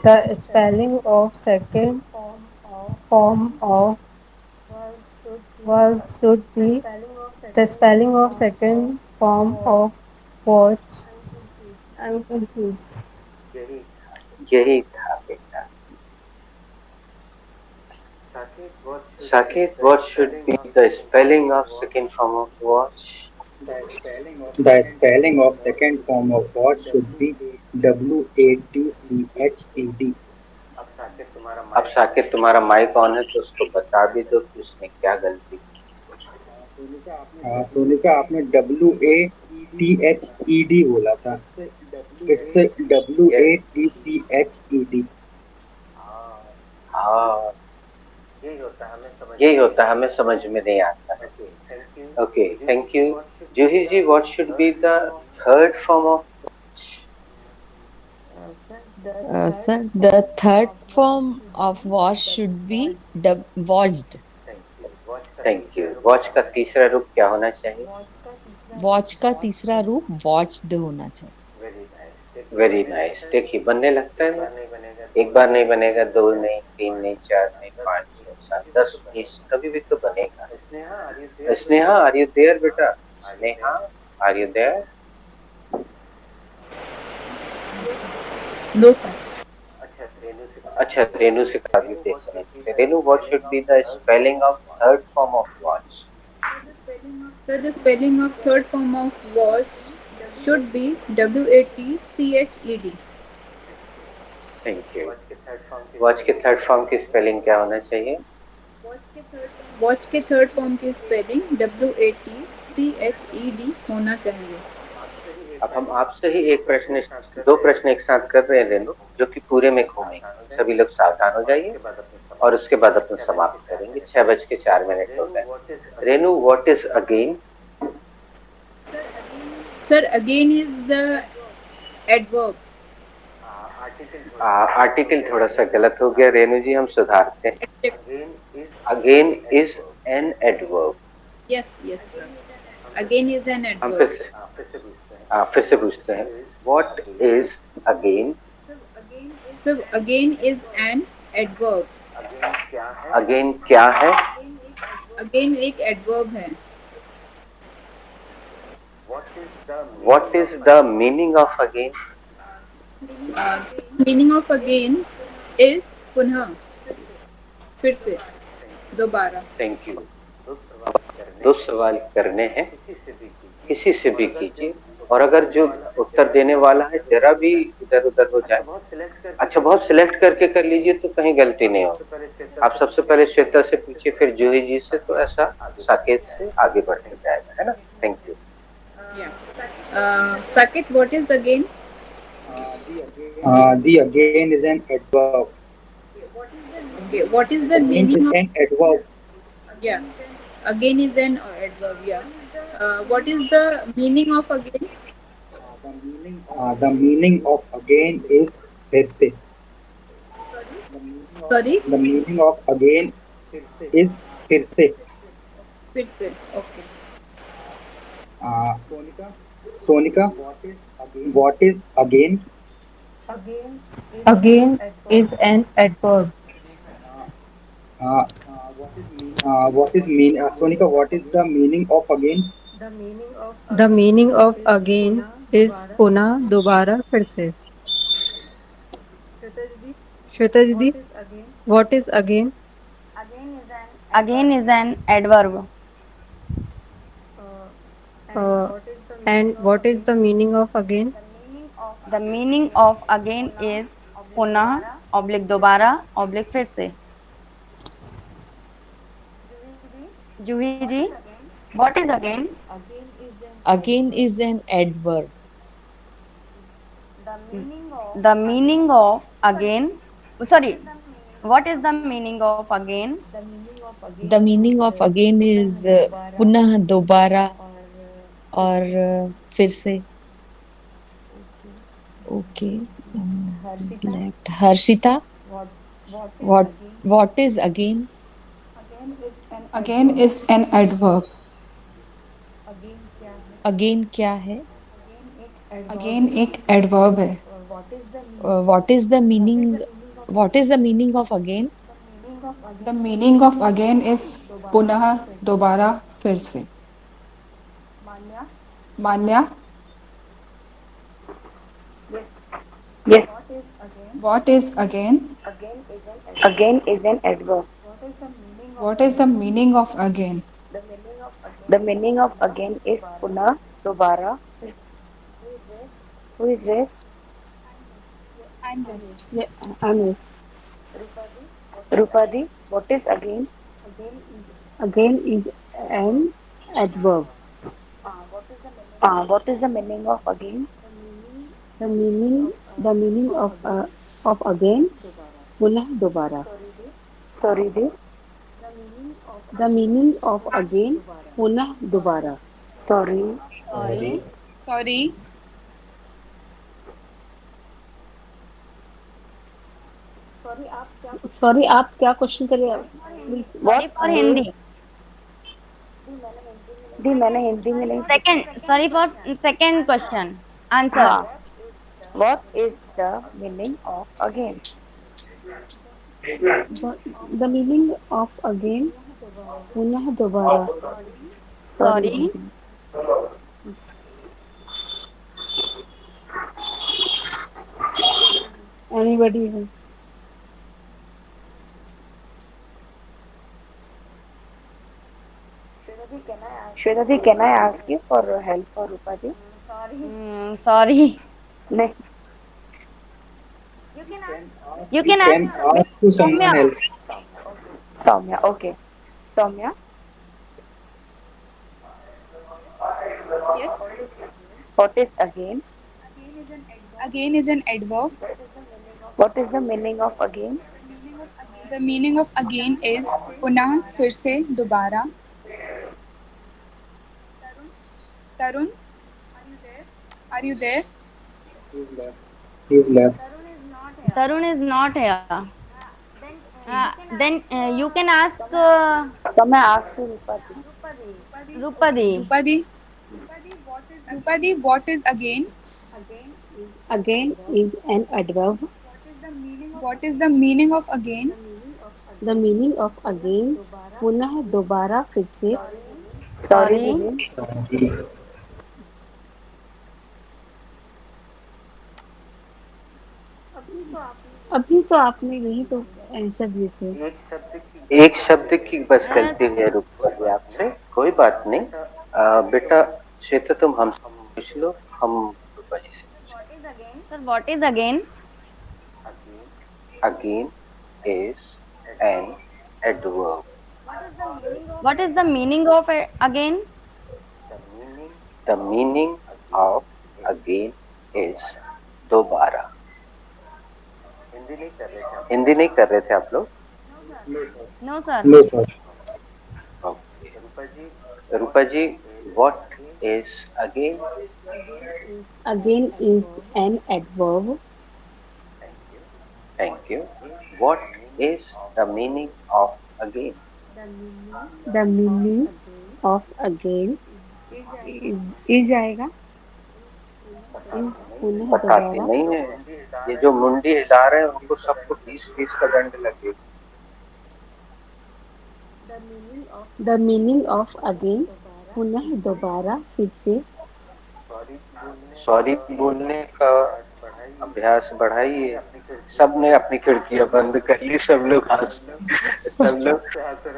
The spelling of second form of verb should be the spelling of second form of watch. I'm confused.
यही था बेटा। Saket, what should be the spelling of second form of watch?
The spelling of second form of watch should be WATCHED.
अब साकेत तुम्हारा mic on है तो उसको बता भी दो कि उसने क्या गलती की।
सोनिका, आपने WATCHED THED बोला था। It's WATCHED।
हाँ, यही होता है, हमें समझ में नहीं आता है। Okay, thank you. Juhi ji, what should be the third form of
Sir, the third form of watch should be watched.
Thank you. Watch का तीसरा रूप क्या होना चाहिए?
वॉच का तीसरा रूप वॉच्ड होना चाहिए।
Very nice. देखिए, बनने लगता है ना। एक बार नहीं बनेगा, दो नहीं, तीन नहीं, चार नहीं, 5, 6, 7, 10, 20, कभी भी तो बनेगा। स्नेहा, आर यू देयर बेटा? Sneha, are you there?
No sir.
अच्छा, रेनू से काफी देख रहे हैं। Renu, what should be the spelling of third form of watch?
Sir, the spelling of third form of watch should be WATCHED.
Thank you. Watch के third form की spelling क्या होना चाहिए?
वॉच के थर्ड फॉर्म की स्पेलिंग WATCHED होना चाहिए।
अब हम आपसे ही दो प्रश्न एक साथ कर रहे हैं रेनू, जो कि पूरे में घूमेंगे। सभी लोग सावधान हो जाइए और उसके बाद अपन समाप्त करेंगे। 6:04 हो गए। Renu, what is again?
Sir, again is the adverb.
Article थोड़ा सा गलत हो गया रेनू जी, हम सुधारते हैं। Again is an adverb.
Yes, sir. Again is an
हम
adverb.
फिर से पूछते हैं, what is again?
So again is an adverb.
Again क्या है?
Again एक adverb है।
What is the meaning of again?
Meaning of again is पुनः, फिर से, दोबारा।
Thank you. दो सवाल करने हैं, किसी से भी कीजिए, और अगर जो उत्तर देने वाला है जरा भी इधर उधर हो जाए, अच्छा बहुत सिलेक्ट करके कर लीजिए तो कहीं गलती नहीं हो। आप सबसे पहले श्वेता से पूछिए, फिर जूही जी से, तो ऐसा साकेत से आगे बढ़ते जाएगा, है ना? Thank you.
Saket, what is again?
The again is an adverb.
Okay, what is the meaning of
an adverb?
Yeah, again is an adverb. Yeah. What is the meaning of again?
The meaning of again is फिर से।
Sorry?
The meaning of again is फिर से।
फिर से, okay.
Sonika, what is again?
Again is an adverb.
What is mean? Sonika, what is the meaning of again?
The meaning of again is पुनः, दोबारा, फिर से। श्वेता दीदी, what is again?
Again is an adverb.
And what is the meaning of again?
The meaning of again is पुनः oblique दोबारा oblique फिर से। जूही जी, what is again?
Again is an adverb.
The meaning of again, sorry, what is the meaning of again?
The meaning of again is पुनः, दोबारा और फिर से। Okay. Select Harshita. What is again?
Again is an adverb.
Again क्या है?
Again एक adverb है।
What is the meaning? What is the meaning of again?
The meaning of again is पुनः, दोबारा, फिर से। मान्या?
Yes.
What is again?
Again is an adverb.
What is the meaning of again?
The meaning of again is पुनः, दोबारा, फिर से। Who is rest?
I'm rest.
Yeah, I'm rest. Rupadi, what is again?
Again is an adverb.
What is the meaning of again?
The meaning of again, पुनः दोबारा.
Sorry, Di.
The meaning of again, पुनः दोबारा.
Sorry.
Sorry. Sorry.
Sorry, आप क्या question करिए? Please.
Sorry for Hindi.
दी मैंने हिंदी में नहीं.
Second, sorry for second question. Answer.
हाँ. What is the meaning of again?
The meaning of again, पुनः दोबारा.
Sorry.
Anybody?
Shweta Di, can I ask you for help for Rupa Di?
Sorry.
नहीं.
You can ask
to someone else.
Soumya. Okay. Soumya.
Yes.
What is again?
Again is an adverb.
What is the meaning of again?
The meaning of again is पुनः, फिर से, दोबारा. Tarun, are you there?
He's left.
Tarun is not here. Then you can ask
Soumya, ask to Rupa Di.
Rupadi.
Rupadi, what is again?
Again is an adverb.
What is the meaning of again?
The meaning of again, पुनः दोबारा, फिर से.
Sorry.
अभी तो आपने यही तो answer दिए थे.
एक शब्द की बस गलती है रूपा जी आपसे. कोई बात नहीं. बेटा श्वेता तुम हमसे पूछ लो, हम रूपा जी से.
Sir what is again?
Again is an adverb.
What is the meaning of again?
The meaning of again is दोबारा. हिंदी नहीं कर रहे थे आप लोग?
No sir.
No, sir.
Okay. Rupa ji, what is again?
Again is an adverb.
Thank you. What is the meaning of again?
The meaning of again is आएगा. Is पुनः
बताते
दोबारा.
नहीं है. ये जो मुंडी हिला रहे हैं उनको सबको 20-20 का दंड लगेगा.
The meaning of again, पुनः दोबारा, फिर से.
सॉरी बोलने का अभ्यास बढ़ाइए. सबने अपनी खिड़कियां बंद कर ली. सब लोग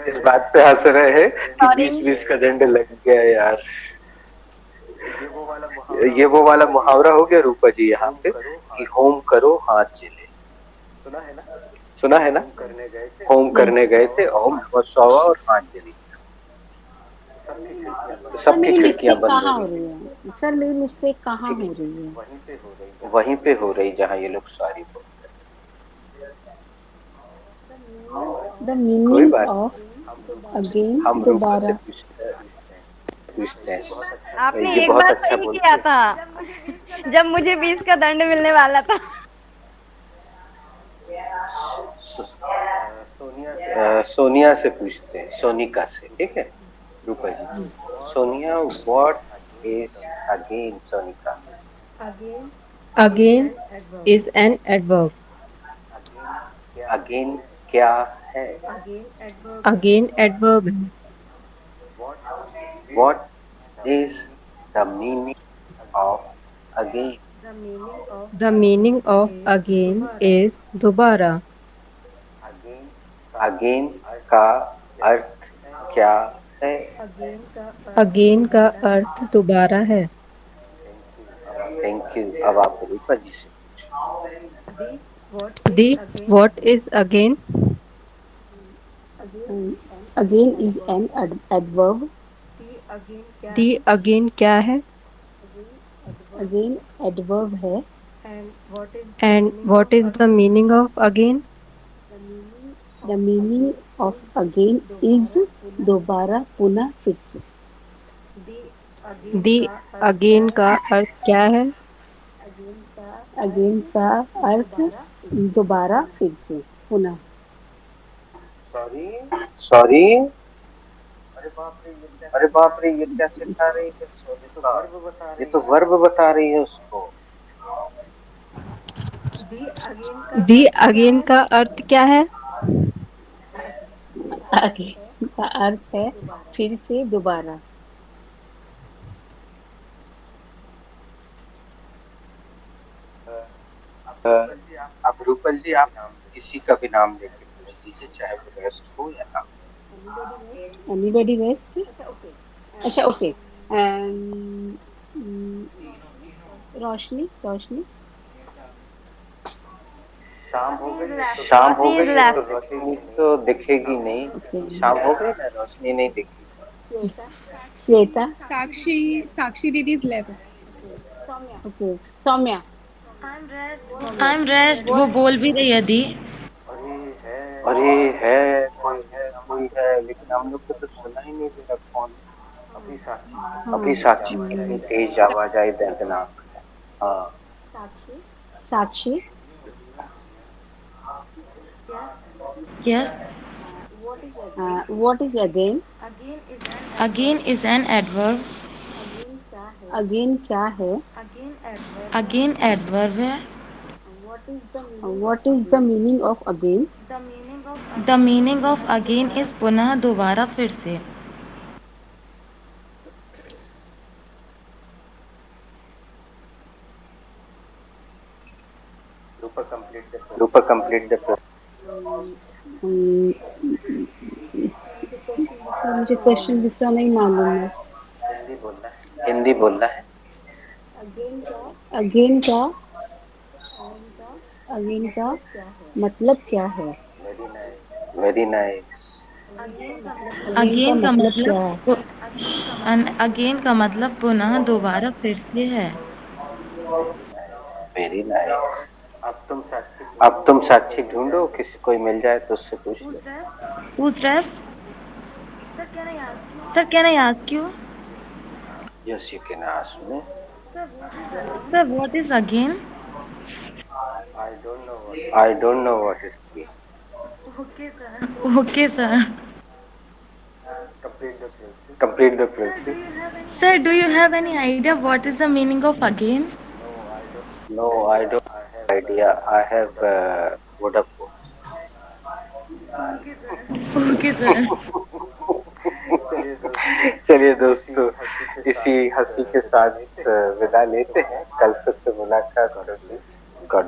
इस बात पे हंस रहे हैं कि 20-20 का दंड लग गया यार. ये वो वाला मुहावरा हो गया रूपा जी यहाँ पे कि होम करो हाथ जले. सुना है ना? होम करने गए थे, ओम नमः शिवाय और हाथ जली. सबकी खिड़कियां बंद
कहाँ
हो
हो
रही
रही है? सर मेरी मिस्टेक कहाँ हो रही है?
वहीं पे हो रही जहाँ ये लोग सॉरी बोलते हैं.
The meaning of again,
हम रूपा से
दोबारा.
पूछते हैं.
आपने
ये
एक
बहुत
बार
अच्छा
सही
बोलते
किया
हैं.
था जब मुझे 20 का दंड मिलने वाला था.
सोनिया से पूछते हैं, सोनिका से. ठीक है Rupa ji. Sonia, what is again? Sonika.
Again is an adverb.
Again क्या है?
Again adverb है.
What is the meaning of again?
The meaning of again is दोबारा.
अगेन का अर्थ क्या है?
Again का अर्थ दोबारा है.
Thank you. अब आप रूपा जी से.
The what is again?
Again is an adverb.
The again क्या है?
अगेन एडवर्ब है।
And what is the meaning of again?
The meaning of again is दोबारा, पुनः, फिर से।
दी अगेन का अर्थ क्या है?
अगेन का अर्थ दोबारा, फिर से, पुनः।
सॉरी, अरे बाप रे, ये क्या सिखा रही है? ये तो वर्ब बता रही है उसको।
दी अगेन का अर्थ क्या है?
अगेन का अर्थ है फिर से, दोबारा।
अब रूपल जी, आप किसी का भी नाम लेके पूछ लीजिए, चाहे वो रेस्ट हो या ना।
Anybody rest? अच्छा, ओके। रोशनी, रोशनी।
शाम हो गई तो रोशनी तो दिखेगी नहीं। शाम हो गई ना, रोशनी नहीं दिखी।
श्वेता।
साक्षी दीदी is left.
Okay, Saumya.
I am rest, वो बोल भी रही है दी।
अरे है, कोई है, लेकिन हम लोग को तो सुना ही नहीं दे रहा फोन। अभी साक्षी कितनी तेज आवाज आई, दर्दनाक। हाँ,
Sakshi.
Yes,
what is again?
Again is an adverb.
Again क्या है?
अगेन एडवर्ब है।
What is the meaning of again?
The meaning of again is पुनः, दोबारा, फिर से।
रूपा कंप्लीट द
मुझे क्वेश्चन दूसरा नहीं मालूम है।
हिंदी बोलना है।
अगेन का मतलब क्या है?
Very nice.
अगेन का
क्या है?
मतलब, अगेन का मतलब पुनः, दोबारा, फिर से है।
Very nice. अब तुम साक्षी ढूंढो, किसी कोई मिल जाए तो उससे पूछ लो।
Who's rest? Sir, can I ask you?
Yes, you can ask me.
Sir, what is again?
I don't know what is again.
Okay, sir.
Complete the phrase.
Sir, do you have any idea what is the meaning of again?
No, I don't have idea. I have Vodafone.
Okay, sir.
चलिए दोस्तों, इसी हंसी के साथ विदा लेते हैं। कल फिर से मुलाकात होगी। गॉड